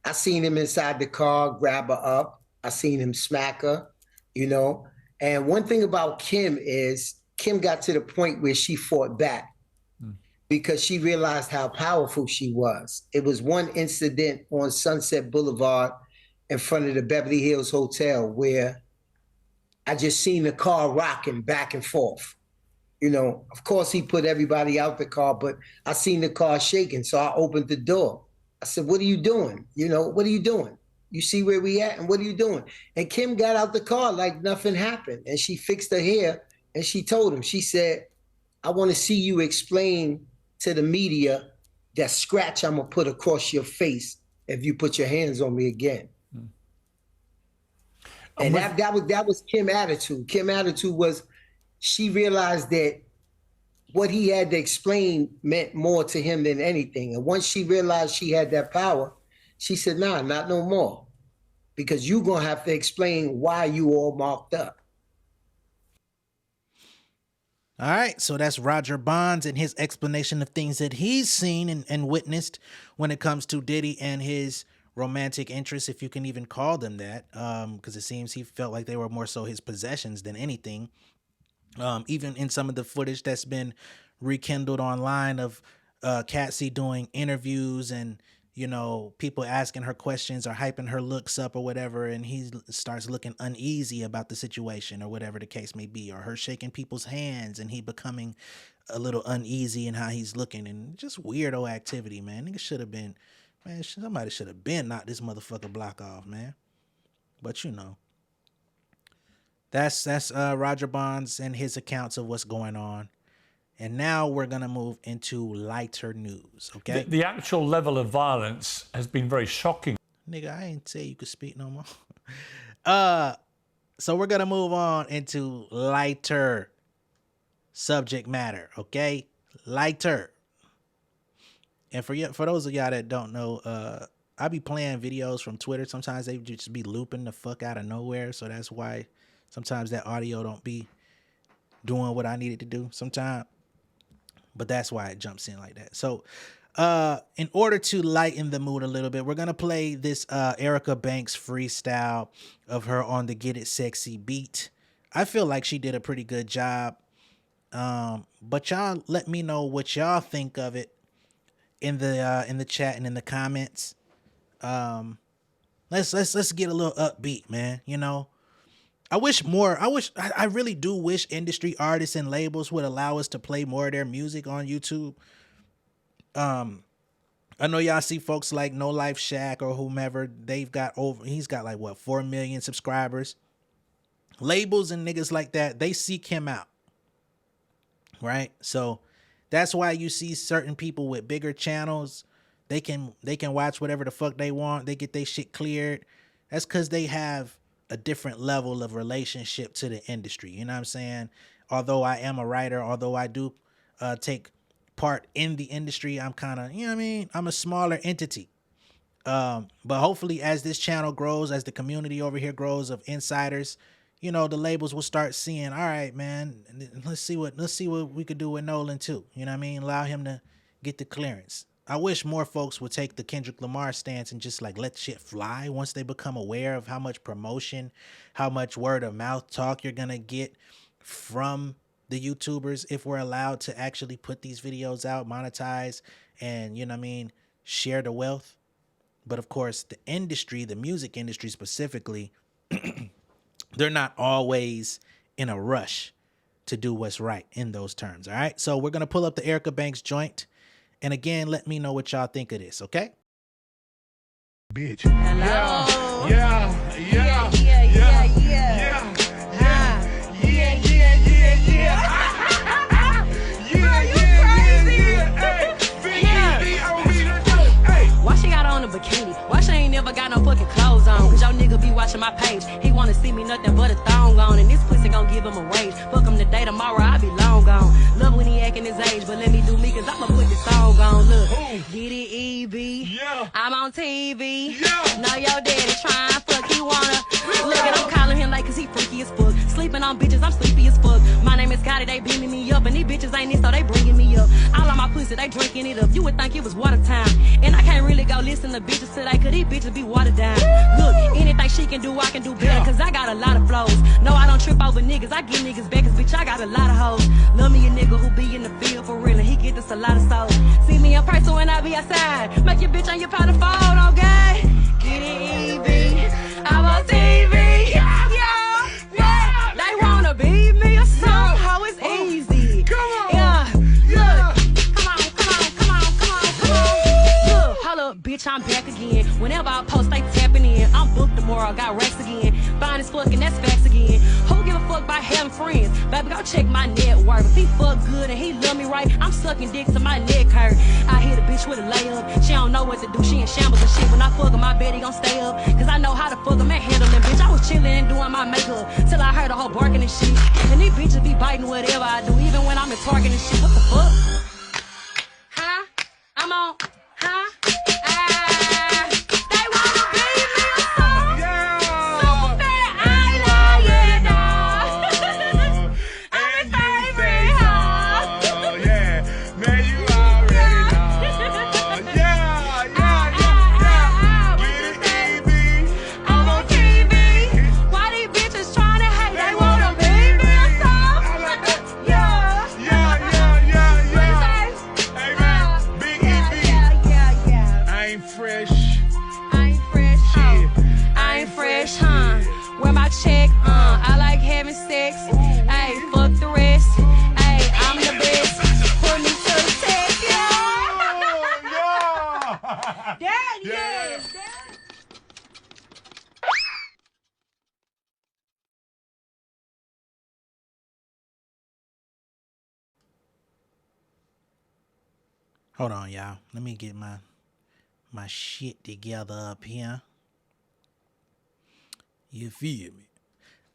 I seen him inside the car, grab her up. I seen him smack her, you know. And one thing about Kim is Kim got to the point where she fought back because she realized how powerful she was. It was one incident on Sunset Boulevard in front of the Beverly Hills Hotel where I just seen the car rocking back and forth. You know, of course he put everybody out the car, but I seen the car shaking, so I opened the door. I said, what are you doing? You know, what are you doing? You see where we at and what are you doing? And Kim got out the car like nothing happened. And she fixed her hair and she told him, she said, I want to see you explain to the media that scratch I'm gonna put across your face if you put your hands on me again. And that was Kim's attitude. Kim's attitude was she realized that what he had to explain meant more to him than anything. And once she realized she had that power, she said, nah, not no more. Because you're gonna have to explain why you all marked up. All right, so that's Roger Bonds and his explanation of things that he's seen and witnessed when it comes to Diddy and his romantic interests, if you can even call them that, because it seems he felt like they were more so his possessions than anything. Even in some of the footage that's been rekindled online of Cassie doing interviews and, you know, people asking her questions or hyping her looks up or whatever, and he starts looking uneasy about the situation or whatever the case may be, or her shaking people's hands and he becoming a little uneasy in how he's looking, and just weirdo activity, man. Nigga should have been, man, somebody should have been knocked this motherfucker block off, man. But you know, that's Roger Bonds and his accounts of what's going on. And now we're going to move into lighter news, okay? The actual level of violence has been very shocking. Nigga, I ain't say you could speak no more. So we're going to move on into lighter subject matter, okay? Lighter. And for those of y'all that don't know, I be playing videos from Twitter. Sometimes they just be looping the fuck out of nowhere. So that's why sometimes that audio don't be doing what I needed to do sometimes. but that's why it jumps in like that. So in order to lighten the mood a little bit, we're gonna play this Erca Banks freestyle of her on the Get It Sexy beat. I feel like she did a pretty good job. But y'all let me know what y'all think of it in the chat and in the comments. Let's get a little upbeat, man. You know, I really do wish industry artists and labels would allow us to play more of their music on YouTube. I know y'all see folks like No Life Shaq or whomever. He's got like what, 4 million subscribers. Labels and niggas like that, they seek him out. Right? So that's why you see certain people with bigger channels, they can watch whatever the fuck they want. They get their shit cleared. That's because they have a different level of relationship to the industry. You know what I'm saying? Although I am a writer, although I do take part in the industry, I'm kind of, you know what I mean? I'm a smaller entity. But hopefully as this channel grows, as the community over here grows of insiders, you know, the labels will start seeing, all right, man, let's see what we could do with Nolan too. You know what I mean? Allow him to get the clearance. I wish more folks would take the Kendrick Lamar stance and just like let shit fly once they become aware of how much promotion, how much word of mouth talk you're gonna get from the YouTubers if we're allowed to actually put these videos out, monetize, and, you know what I mean, share the wealth. But of course, the industry, the music industry specifically, they're not always in a rush to do what's right in those terms. All right. So we're going to pull up the Erca Banks joint. And again, let me know what y'all think of this. Okay. Bitch. Hello. Why she got on a bikini? Why she ain't never got no fucking clothes on? Cause your nigga be watching my page. He wanna see me nothing but a thong on. And this pussy gon' give him a wage. Fuck him today, tomorrow I be long gone. Love when he acting his age, but let me do me cause I'ma put this song on. Look, Diddy EB. Yeah. I'm on TV. Yeah. Know your daddy trying fuck, he wanna. Look at I'm calling him like cause he freaky as fuck. Sleeping on bitches, I'm sleepy as fuck. My name is Scotty, they beaming me up. And these bitches ain't this, so they bringing me up. All of my pussy, they drinking it up. You would think it was water time. And I can't really go listen to bitches today, cause these bitches be watered down. Look, anything she can do, I can do better, cause I got a lot of flows. No, I don't trip over niggas, I get niggas back, cause bitch, I got a lot of hoes. Love me a nigga who be in the field for real, and he get this a lot of soul. See me in person when I be outside, make your bitch on your powder fall, okay? Get it, EB, I'm on TV, yeah, they wanna beat me or something, how it's easy. Come on, yeah, look, come on. Look, hold up, bitch, I'm back again. Whenever I post, they tapping in. I'm booked tomorrow, got racks again. Fine as fuck, and that's facts again. Who give a fuck about having friends? Baby, go check my net worth. If he fuck good and he love me right, I'm sucking dick till my neck hurt. I hit a bitch with a layup. She don't know what to do, she in shambles and shit. When I fuck her, my bed, he gon' stay up. Cause I know how to fuck him and handle him, bitch. I was chillin' and doing my makeup till I heard a whole barking and shit. And these bitches be biting whatever I do, even when I'm in Target and shit. What the fuck? Huh? I'm on, huh? They wanna beat me or something? Yeah. Super fat, I love it, dog. I'm his favorite, huh? Yeah, man, you already know. Yeah. Get it, EB. I'm on TV. Why these bitches tryna hate? They wanna beat me or something? Yeah. Hey, man, Big EB. Yeah. I ain't fresh. I ain't fresh, huh? Where my check, I like having sex. Ayy, fuck the rest. Ayy, I'm the best. Put me to the test, yeah. That, yes. Hold on, y'all. Let me get my shit together up here. You feel me?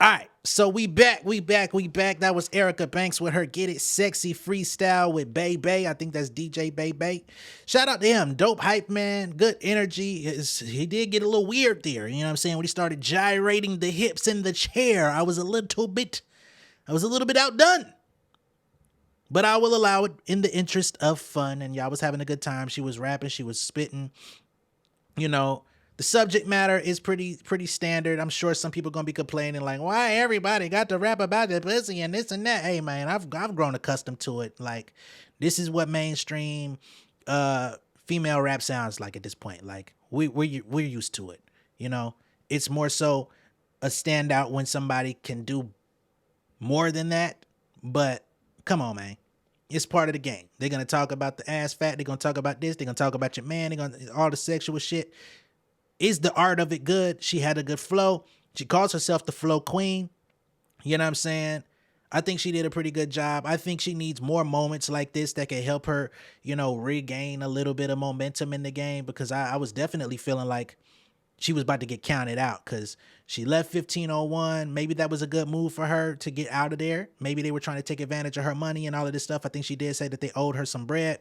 All right, so we back. That was Erca Banks with her Get It Sexy freestyle with Bay Bay. I think that's DJ Bay Bay. Shout out to him. Dope hype, man. Good energy. He did get a little weird there. You know what I'm saying? When he started gyrating the hips in the chair, I was a little bit outdone. but I will allow it in the interest of fun. And y'all was having a good time. She was rapping, she was spitting. You know, the subject matter is pretty standard. I'm sure some people gonna be complaining like, why everybody got to rap about the pussy and this and that. Hey man, I've grown accustomed to it. Like, this is what mainstream female rap sounds like at this point. Like, we're used to it. You know, it's more so a standout when somebody can do more than that. But come on, man. It's part of the game. They're going to talk about the ass fat. They're going to talk about this. They're going to talk about your man. They're going to all the sexual shit. Is the art of it good? She had a good flow. She calls herself the flow queen. You know what I'm saying? I think she did a pretty good job. I think she needs more moments like this that can help her, you know, regain a little bit of momentum in the game, because I was definitely feeling like she was about to get counted out because she left 1501. Maybe that was a good move for her to get out of there. Maybe they were trying to take advantage of her money and all of this stuff. I think she did say that they owed her some bread.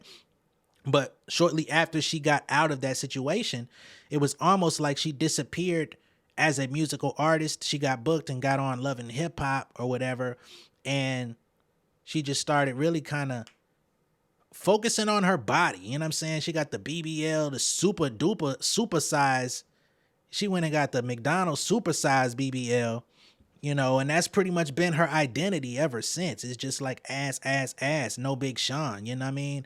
But shortly after she got out of that situation, it was almost like she disappeared as a musical artist. She got booked and got on Love and Hip Hop or whatever. And she just started really kind of focusing on her body. You know what I'm saying? She got the BBL, the super duper super size. She went and got the McDonald's supersized BBL, you know, and that's pretty much been her identity ever since. It's just like ass, no Big Sean, you know what I mean?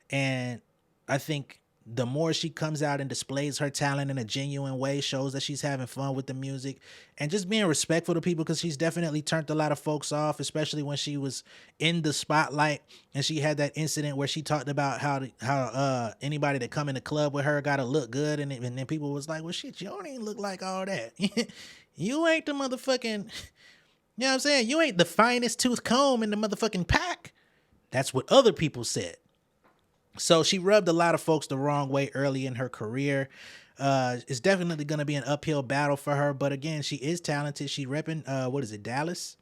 And I think the more she comes out and displays her talent in a genuine way, shows that she's having fun with the music and just being respectful to people, because she's definitely turned a lot of folks off, especially when she was in the spotlight and she had that incident where she talked about how anybody that come in the club with her gotta look good, and then people was like, well shit, you don't even look like all that. You ain't the motherfucking, you know what I'm saying? You ain't the finest tooth comb in the motherfucking pack. That's what other people said. So she rubbed a lot of folks the wrong way early in her career. It's definitely going to be an uphill battle for her. But again, she is talented. She repping, Dallas?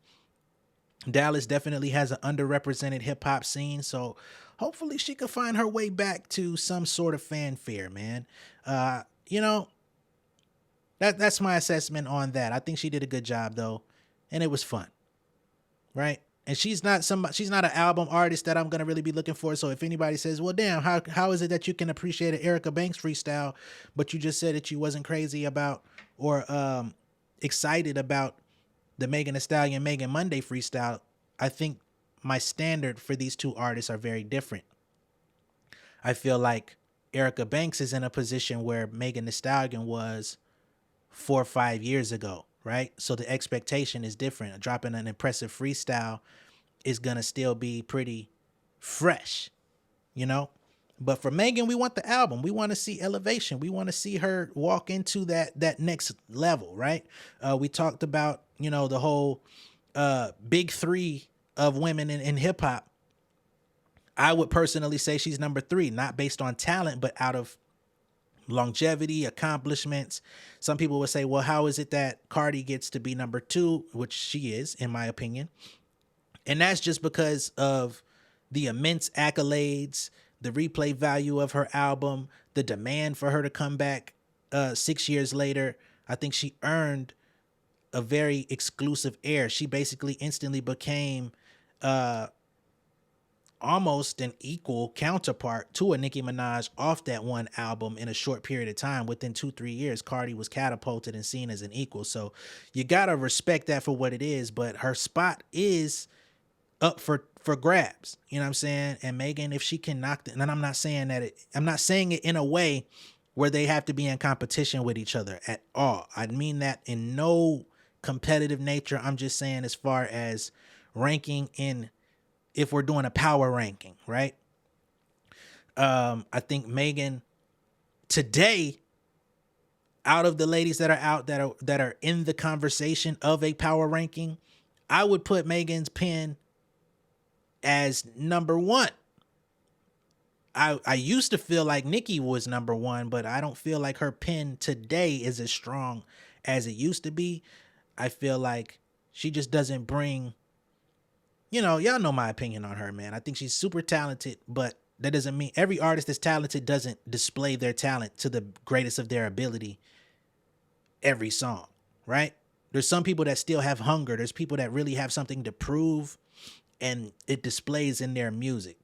Dallas definitely has an underrepresented hip hop scene. So hopefully she could find her way back to some sort of fanfare, man. You know, that's my assessment on that. I think she did a good job though. And it was fun. Right? And she's not an album artist that I'm going to really be looking for. So if anybody says, well, damn, how is it that you can appreciate an Erca Banks freestyle, but you just said that you wasn't crazy about or excited about the Megan Thee Stallion Megan Monday freestyle? I think my standard for these two artists are very different. I feel like Erca Banks is in a position where Megan Thee Stallion was 4 or 5 years ago. Right? So the expectation is different. Dropping an impressive freestyle is going to still be pretty fresh, you know? But for Megan, we want the album. We want to see elevation. We want to see her walk into that next level, right? We talked about, you know, the whole big three of women in hip hop. I would personally say she's number 3, not based on talent, but out of longevity, accomplishments. Some people would say, well, how is it that Cardi gets to be number 2, which she is, in my opinion. And that's just because of the immense accolades, the replay value of her album, the demand for her to come back 6 years later. I think she earned a very exclusive air. She basically instantly became almost an equal counterpart to a Nicki Minaj off that one album in a short period of time. Within 2-3 years, Cardi was catapulted and seen as an equal. So you gotta respect that for what it is, but her spot is up for grabs. You know what I'm saying? And Megan, if she can knock it, and I'm not saying it in a way where they have to be in competition with each other at all. I mean that in no competitive nature. I'm just saying as far as ranking in, if we're doing a power ranking, right? I think Megan today, out of the ladies that are out that are in the conversation of a power ranking, I would put Megan's pen as number 1. I used to feel like Nicki was number 1, but I don't feel like her pen today is as strong as it used to be. I feel like she just doesn't bring, you know, y'all know my opinion on her, man. I think she's super talented, but that doesn't mean every artist that's talented doesn't display their talent to the greatest of their ability every song, right? There's some people that still have hunger. There's people that really have something to prove. and it displays in their music.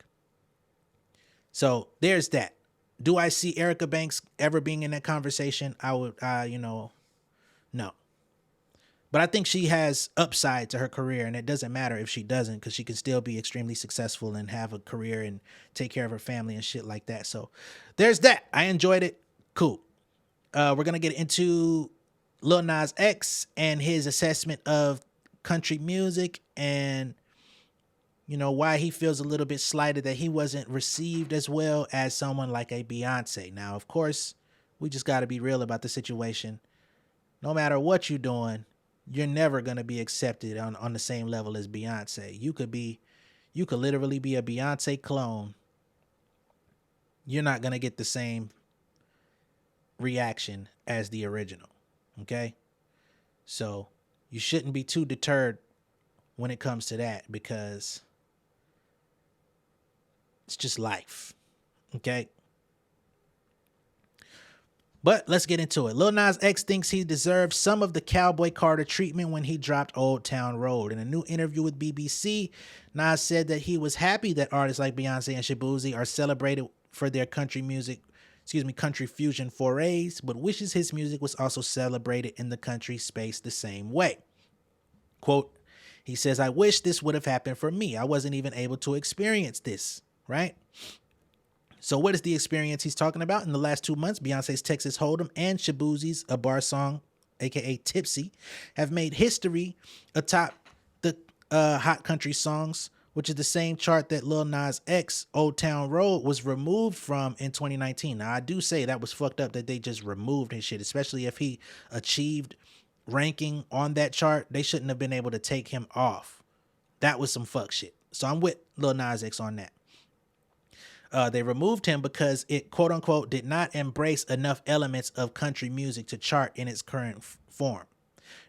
So there's that. Do I see Erica Banks ever being in that conversation? I would, no. But I think she has upside to her career, and it doesn't matter if she doesn't, because she can still be extremely successful and have a career and take care of her family and shit like that. So there's that. I enjoyed it. Cool. We're going to get into Lil Nas X and his assessment of country music and, you know, why he feels a little bit slighted that he wasn't received as well as someone like a Beyonce. Now, of course, we just got to be real about the situation. No matter what you're doing, you're never going to be accepted on the same level as Beyonce. You could literally be a Beyonce clone. You're not going to get the same reaction as the original. Okay? So you shouldn't be too deterred when it comes to that, because it's just life. Okay? But let's get into it. Lil Nas X thinks he deserves some of the Cowboy Carter treatment when he dropped Old Town Road. In a new interview with BBC, Nas said that he was happy that artists like Beyonce and Shaboozey are celebrated for their country fusion forays, but wishes his music was also celebrated in the country space the same way. Quote, he says, I wish this would have happened for me. I wasn't even able to experience this, right? So what is the experience he's talking about? In the last 2 months, Beyonce's Texas Hold'em and Shaboozey's A Bar Song, aka Tipsy, have made history atop the Hot Country Songs, which is the same chart that Lil Nas X Old Town Road was removed from in 2019. Now, I do say that was fucked up that they just removed his shit, especially if he achieved ranking on that chart. They shouldn't have been able to take him off. That was some fuck shit. So I'm with Lil Nas X on that. They removed him because it, quote unquote, did not embrace enough elements of country music to chart in its current form.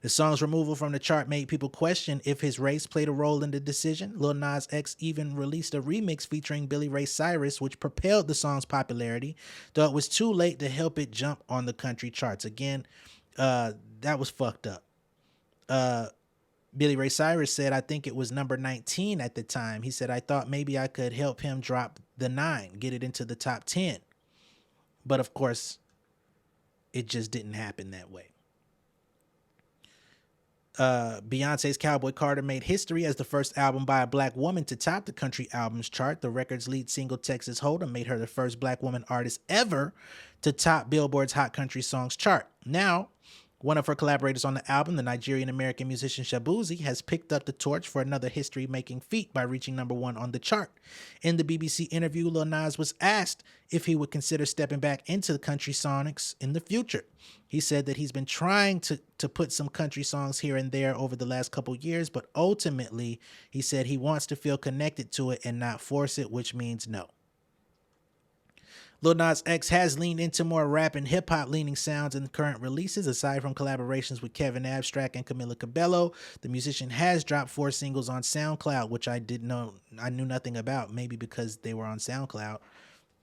The song's removal from the chart made people question if his race played a role in the decision. Lil Nas X even released a remix featuring Billy Ray Cyrus, which propelled the song's popularity, though it was too late to help it jump on the country charts. Again, that was fucked up. Billy Ray Cyrus said, I think it was number 19 at the time. He said, I thought maybe I could help him drop the 9, get it into the top 10. But of course, it just didn't happen that way. Beyonce's Cowboy Carter made history as the first album by a black woman to top the country albums chart. The record's lead single, Texas Hold'em, made her the first black woman artist ever to top Billboard's Hot Country Songs chart. Now, one of her collaborators on the album, the Nigerian-American musician Shaboozey, has picked up the torch for another history-making feat by reaching number 1 on the chart. In the BBC interview, Lil Nas was asked if he would consider stepping back into the country sonics in the future. He said that he's been trying to put some country songs here and there over the last couple years, but ultimately, he said he wants to feel connected to it and not force it, which means no. Lil Nas X has leaned into more rap and hip-hop leaning sounds in current releases. Aside from collaborations with Kevin Abstract and Camila Cabello, the musician has dropped 4 singles on SoundCloud, which I knew nothing about, maybe because they were on SoundCloud.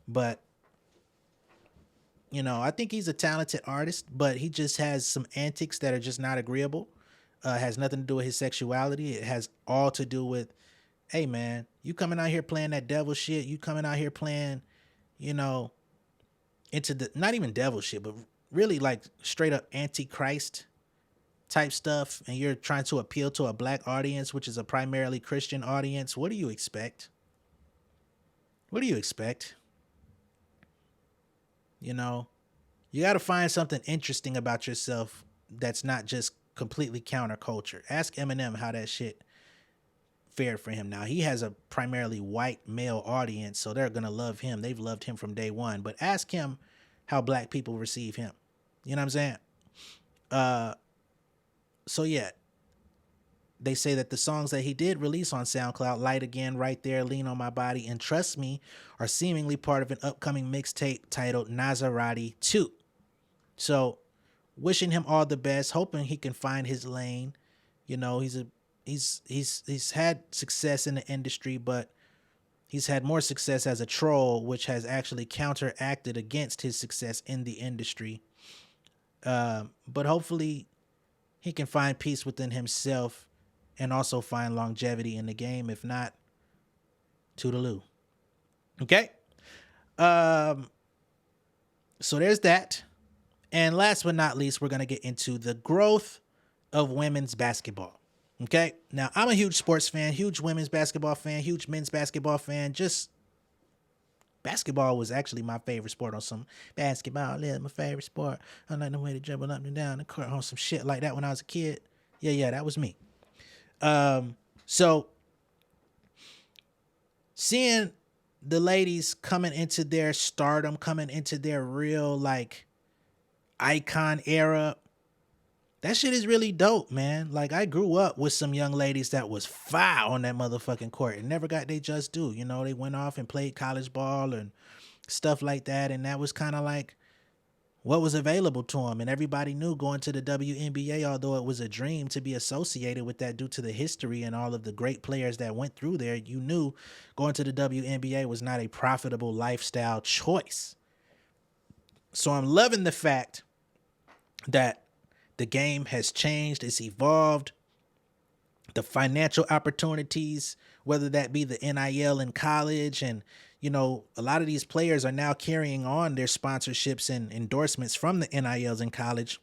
But, you know, I think he's a talented artist, but he just has some antics that are just not agreeable. Has nothing to do with his sexuality. It has all to do with, hey, man, you coming out here playing that devil shit. You coming out here playing, you know, into the, not even devil shit, but really like straight up antichrist type stuff. And you're trying to appeal to a black audience, which is a primarily Christian audience. What do you expect? What do you expect? You know, you got to find something interesting about yourself that's not just completely counterculture. Ask Eminem how that shit fared for him. Now, he has a primarily white male audience, so they're going to love him. They've loved him from day one. But ask him how black people receive him. You know what I'm saying? So, yeah. They say that the songs that he did release on SoundCloud, Light Again, Right There, Lean on My Body, and Trust Me, are seemingly part of an upcoming mixtape titled Nazarati 2. So, wishing him all the best, hoping he can find his lane. You know, he's had success in the industry, but he's had more success as a troll, which has actually counteracted against his success in the industry. But hopefully he can find peace within himself and also find longevity in the game. If not, toodaloo. Okay. So there's that. And last but not least, we're going to get into the growth of women's basketball. Okay. Now, I'm a huge sports fan, huge women's basketball fan, huge men's basketball fan. Just basketball was actually my favorite sport on some basketball. Yeah, my favorite sport. I like the way to dribble up and down the court on some shit like that when I was a kid. Yeah, that was me. So seeing the ladies coming into their stardom, coming into their real like icon era, that shit is really dope, man. Like, I grew up with some young ladies that was fire on that motherfucking court and never got they just due. You know, they went off and played college ball and stuff like that, and that was kind of like what was available to them. And everybody knew going to the WNBA, although it was a dream to be associated with that due to the history and all of the great players that went through there, you knew going to the WNBA was not a profitable lifestyle choice. So I'm loving the fact that the game has changed, it's evolved. The financial opportunities, whether that be the NIL in college, and you know, a lot of these players are now carrying on their sponsorships and endorsements from the NILs in college,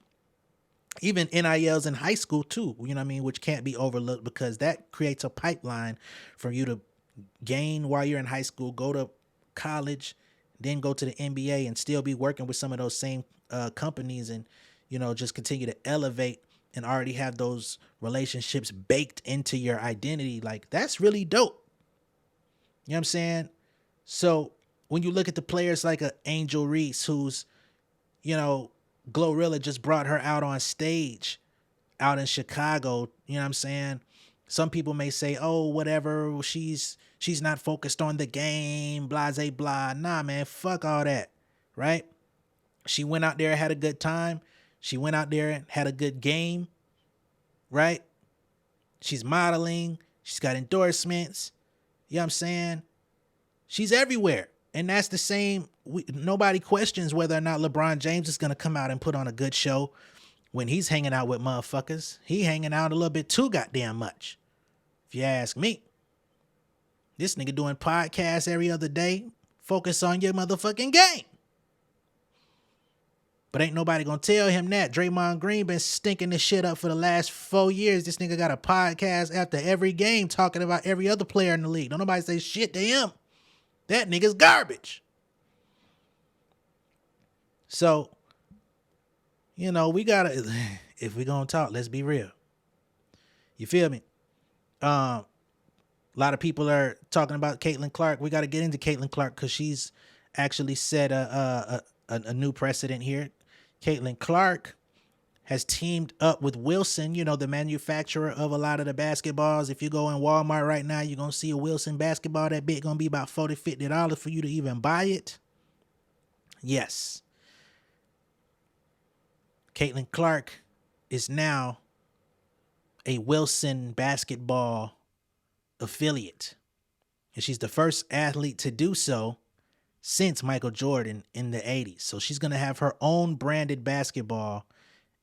even NILs in high school too, you know what I mean, which can't be overlooked because that creates a pipeline for you to gain while you're in high school, go to college, then go to the NBA and still be working with some of those same companies and, you know, just continue to elevate and already have those relationships baked into your identity. Like, that's really dope. You know what I'm saying? So when you look at the players like a Angel Reese, who's, you know, Glorilla just brought her out on stage out in Chicago, you know what I'm saying? Some people may say, oh, whatever, she's not focused on the game, blase blah. Nah, man, fuck all that, right? She went out there and had a good time. She went out there and had a good game, right? She's modeling. She's got endorsements. You know what I'm saying? She's everywhere. And that's the same. Nobody questions whether or not LeBron James is going to come out and put on a good show when he's hanging out with motherfuckers. He hanging out a little bit too goddamn much, if you ask me. This nigga doing podcasts every other day. Focus on your motherfucking game. But ain't nobody gonna tell him that. Draymond Green been stinking this shit up for the last 4 years. This nigga got a podcast after every game talking about every other player in the league. Don't nobody say shit to him. That nigga's garbage. So, you know, we gotta, if we gonna talk, let's be real. You feel me? A lot of people are talking about Caitlin Clark. We got to get into Caitlin Clark because she's actually set a new precedent here. Caitlin Clark has teamed up with Wilson, you know, the manufacturer of a lot of the basketballs. If you go in Walmart right now, you're going to see a Wilson basketball. That bit going to be about $40, $50 for you to even buy it. Yes. Caitlin Clark is now a Wilson basketball affiliate. And she's the first athlete to do so since Michael Jordan in the 80s. So she's going to have her own branded basketball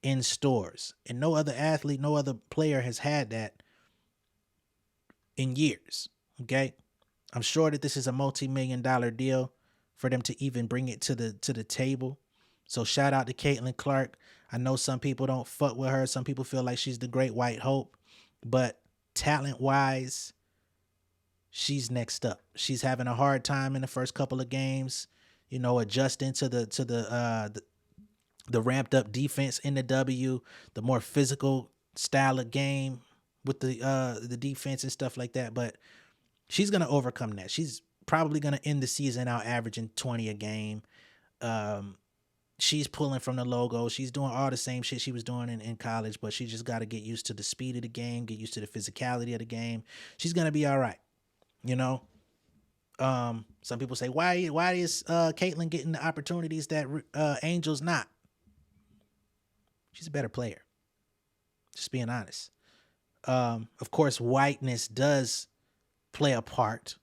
in stores. And no other athlete, no other player has had that in years. Okay? I'm sure that this is a multi-million-dollar deal for them to even bring it to the table. So shout out to Caitlin Clark. I know some people don't fuck with her. Some people feel like she's the great white hope. But talent-wise, she's next up. She's having a hard time in the first couple of games, you know, adjusting to the ramped up defense in the W, the more physical style of game with the defense and stuff like that. But she's gonna overcome that. She's probably gonna end the season out averaging 20 a game. She's pulling from the logo. She's doing all the same shit she was doing in college, but she just got to get used to the speed of the game, get used to the physicality of the game. She's gonna be all right. You know, some people say, why is Caitlin getting the opportunities that Angel's not? She's a better player. Just being honest. Of course, whiteness does play a part.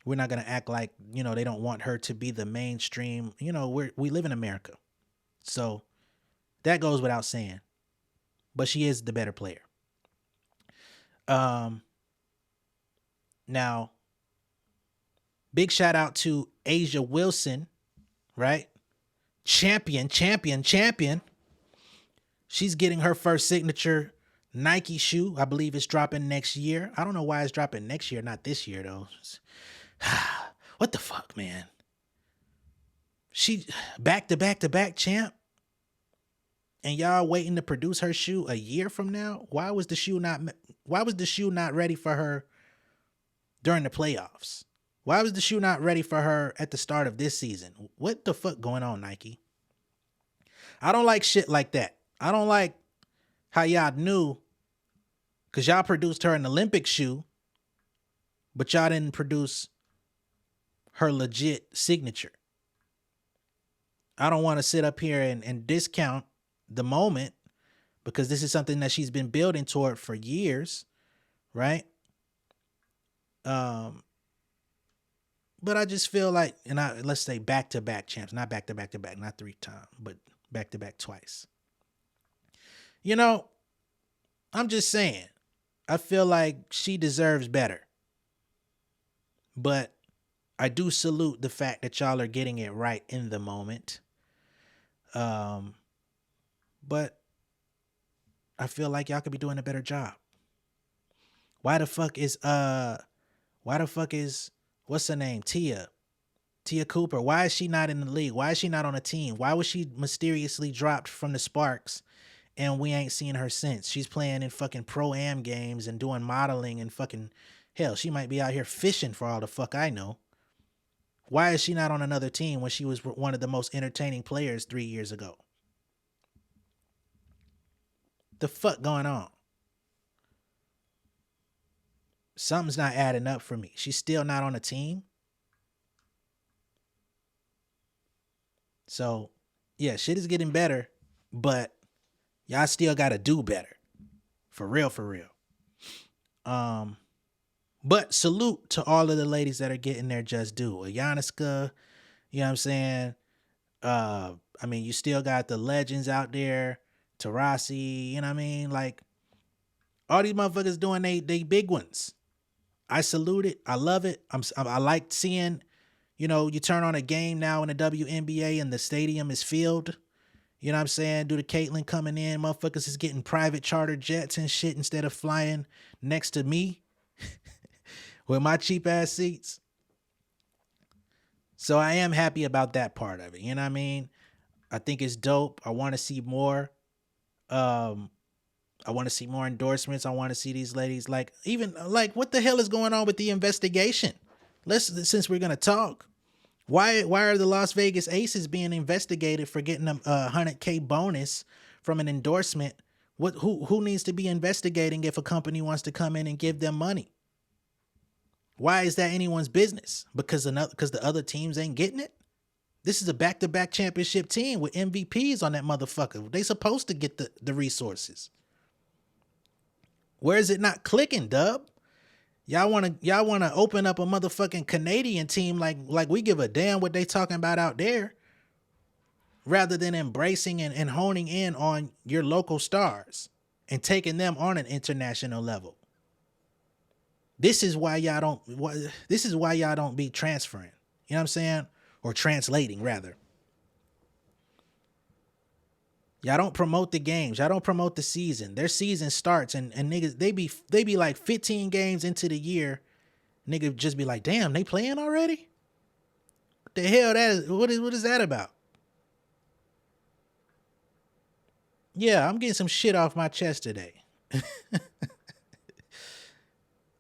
We're not going to act like, you know, they don't want her to be the mainstream. You know, we live in America. So that goes without saying. But she is the better player. Um, Now, big shout out to Asia Wilson, right? Champion. She's getting her first signature Nike shoe. I believe it's dropping next year. I don't know why it's dropping next year, not this year though. What the fuck, man? She back to back champ. And y'all waiting to produce her shoe a year from now? Why was the shoe not ready for her during the playoffs? Why was the shoe not ready for her at the start of this season? What the fuck going on, Nike? I don't like shit like that. I don't like how y'all knew, because y'all produced her an Olympic shoe, but y'all didn't produce her legit signature. I don't want to sit up here and discount the moment, because this is something that she's been building toward for years, right? But I just feel like, let's say back-to-back champs, not back-to-back-to-back, not 3 times, but back-to-back twice. You know, I'm just saying, I feel like she deserves better. But I do salute the fact that y'all are getting it right in the moment. But I feel like y'all could be doing a better job. Why the fuck is what's her name? Tia Cooper. Why is she not in the league? Why is she not on a team? Why was she mysteriously dropped from the Sparks and we ain't seen her since? She's playing in fucking pro-am games and doing modeling and fucking hell, she might be out here fishing for all the fuck I know. Why is she not on another team when she was one of the most entertaining players 3 years ago? The fuck going on? Something's not adding up for me. She's still not on a team. So, yeah, shit is getting better, but y'all still got to do better. For real. But salute to all of the ladies that are getting their just due. Ayaniska, you know what I'm saying? You still got the legends out there. Tarasi, you know what I mean? Like, all these motherfuckers doing they big ones. I salute it. I love it. I like seeing, you turn on a game now in the WNBA and the stadium is filled. You know what I'm saying? Due to Caitlyn coming in, motherfuckers is getting private charter jets and shit instead of flying next to me with my cheap ass seats. So I am happy about that part of it. You know what I mean? I think it's dope. I want to see more. I want to see more endorsements. I want to see these ladies what the hell is going on with the investigation? Since we're gonna talk, why are the Las Vegas Aces being investigated for getting a $100K bonus from an endorsement? Who needs to be investigating if a company wants to come in and give them money? Why is that anyone's business? Because the other teams ain't getting it? This is a back-to-back championship team with MVPs on that motherfucker. They supposed to get the resources. Where is it not clicking, Dub? Y'all wanna open up a motherfucking Canadian team like we give a damn what they talking about out there, rather than embracing and honing in on your local stars and taking them on an international level. This is why y'all don't be transferring. You know what I'm saying? Or translating, rather. Y'all don't promote the games. Y'all don't promote the season. Their season starts and niggas, they be like 15 games into the year. Nigga just be like, damn, they playing already? What the hell what is that about? Yeah, I'm getting some shit off my chest today.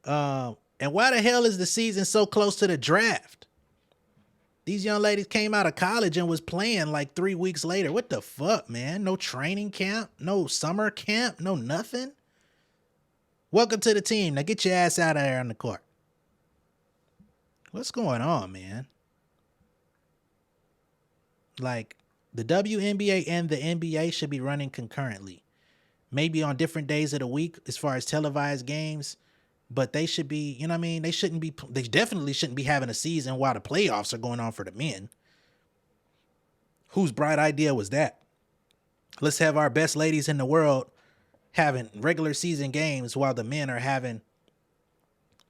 And why the hell is the season so close to the draft? These young ladies came out of college and was playing like 3 weeks later. What the fuck, man? No training camp, no summer camp, no nothing. Welcome to the team. Now get your ass out of there on the court. What's going on, man? Like, the WNBA and the NBA should be running concurrently. Maybe on different days of the week as far as televised games. But they should be, you know what I mean? They definitely shouldn't be having a season while the playoffs are going on for the men. Whose bright idea was that? Let's have our best ladies in the world having regular season games while the men are having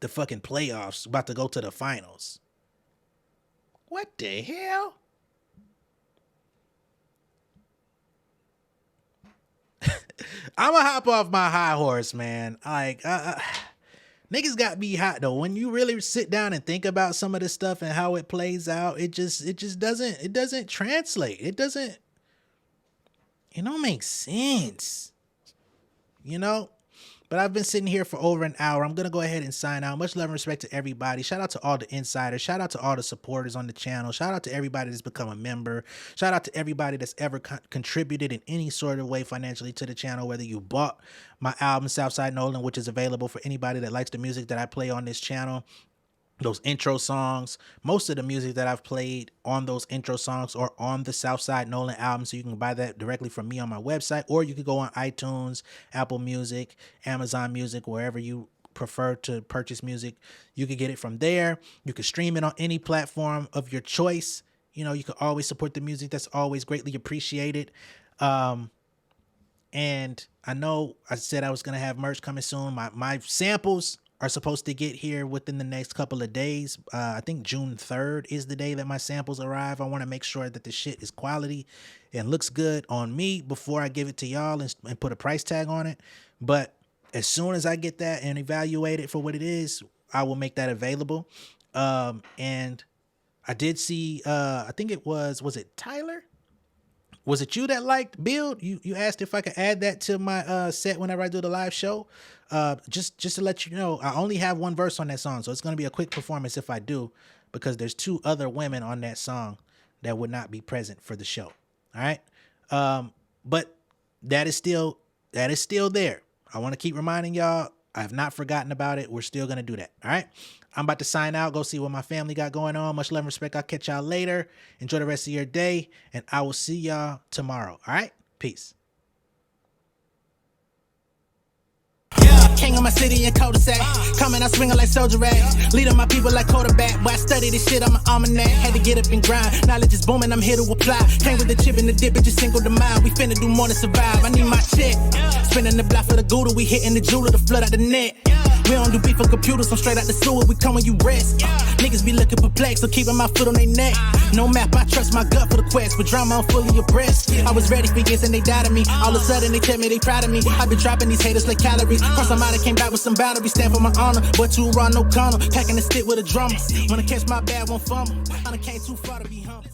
the fucking playoffs, about to go to the finals. What the hell? I'm gonna hop off my high horse, man. Like, niggas got me hot though. When you really sit down and think about some of this stuff and how it plays out, it just doesn't translate. It don't make sense, you know? But I've been sitting here for over an hour. I'm going to go ahead and sign out. Much love and respect to everybody. Shout out to all the insiders. Shout out to all the supporters on the channel. Shout out to everybody that's become a member. Shout out to everybody that's ever contributed in any sort of way financially to the channel, whether you bought my album, Southside Nolan, which is available for anybody that likes the music that I play on this channel. Those intro songs, most of the music that I've played on those intro songs are on the Southside Nolan album, so you can buy that directly from me on my website, or you can go on iTunes, Apple Music, Amazon Music, wherever you prefer to purchase music. You can get it from there. You can stream it on any platform of your choice. You know, you can always support the music. That's always greatly appreciated. And I know I said I was going to have merch coming soon. My samples are supposed to get here within the next couple of days. I think June 3rd is the day that my samples arrive. I want to make sure that the shit is quality and looks good on me before I give it to y'all and put a price tag on it. But as soon as I get that and evaluate it for what it is, I will make that available. And I did see, I think it was it Tyler? Was it you that liked Build? You asked if I could add that to my set whenever I do the live show. Just to let you know, I only have one verse on that song, so it's going to be a quick performance if I do, because there's 2 other women on that song that would not be present for the show. All right. But that is still there. I want to keep reminding y'all, I have not forgotten about it. We're still going to do that. All right. I'm about to sign out. Go see what my family got going on. Much love and respect. I'll catch y'all later. Enjoy the rest of your day, and I will see y'all tomorrow. All right. Peace. King of my city and cul-de-sac. Coming out swinging like soldier rag. Leading my people like quarterback. But I study this shit, I'm an almanac. Had to get up and grind. Knowledge is booming, I'm here to apply. Came with the chip and the dip, it just single the mind. We finna do more than survive. I need my check. Spinning the block for the Gouda. We hitting the jeweler to flood out the net. We don't do beef for computers, I'm straight out the sewer. We come when you rest. Niggas be looking perplexed, so keeping my foot on their neck. No map, I trust my gut for the quest. But drama, I'm fully abreast. I was ready for years and they died of me. All of a sudden they tell me they proud of me. I been dropping these haters like calories. Cross them out, I came back with some boundaries. Stand for my honor, but you run no corner. Packing the stick with a drummer. Wanna catch my bad, won't fumble. I done came too far to be humble.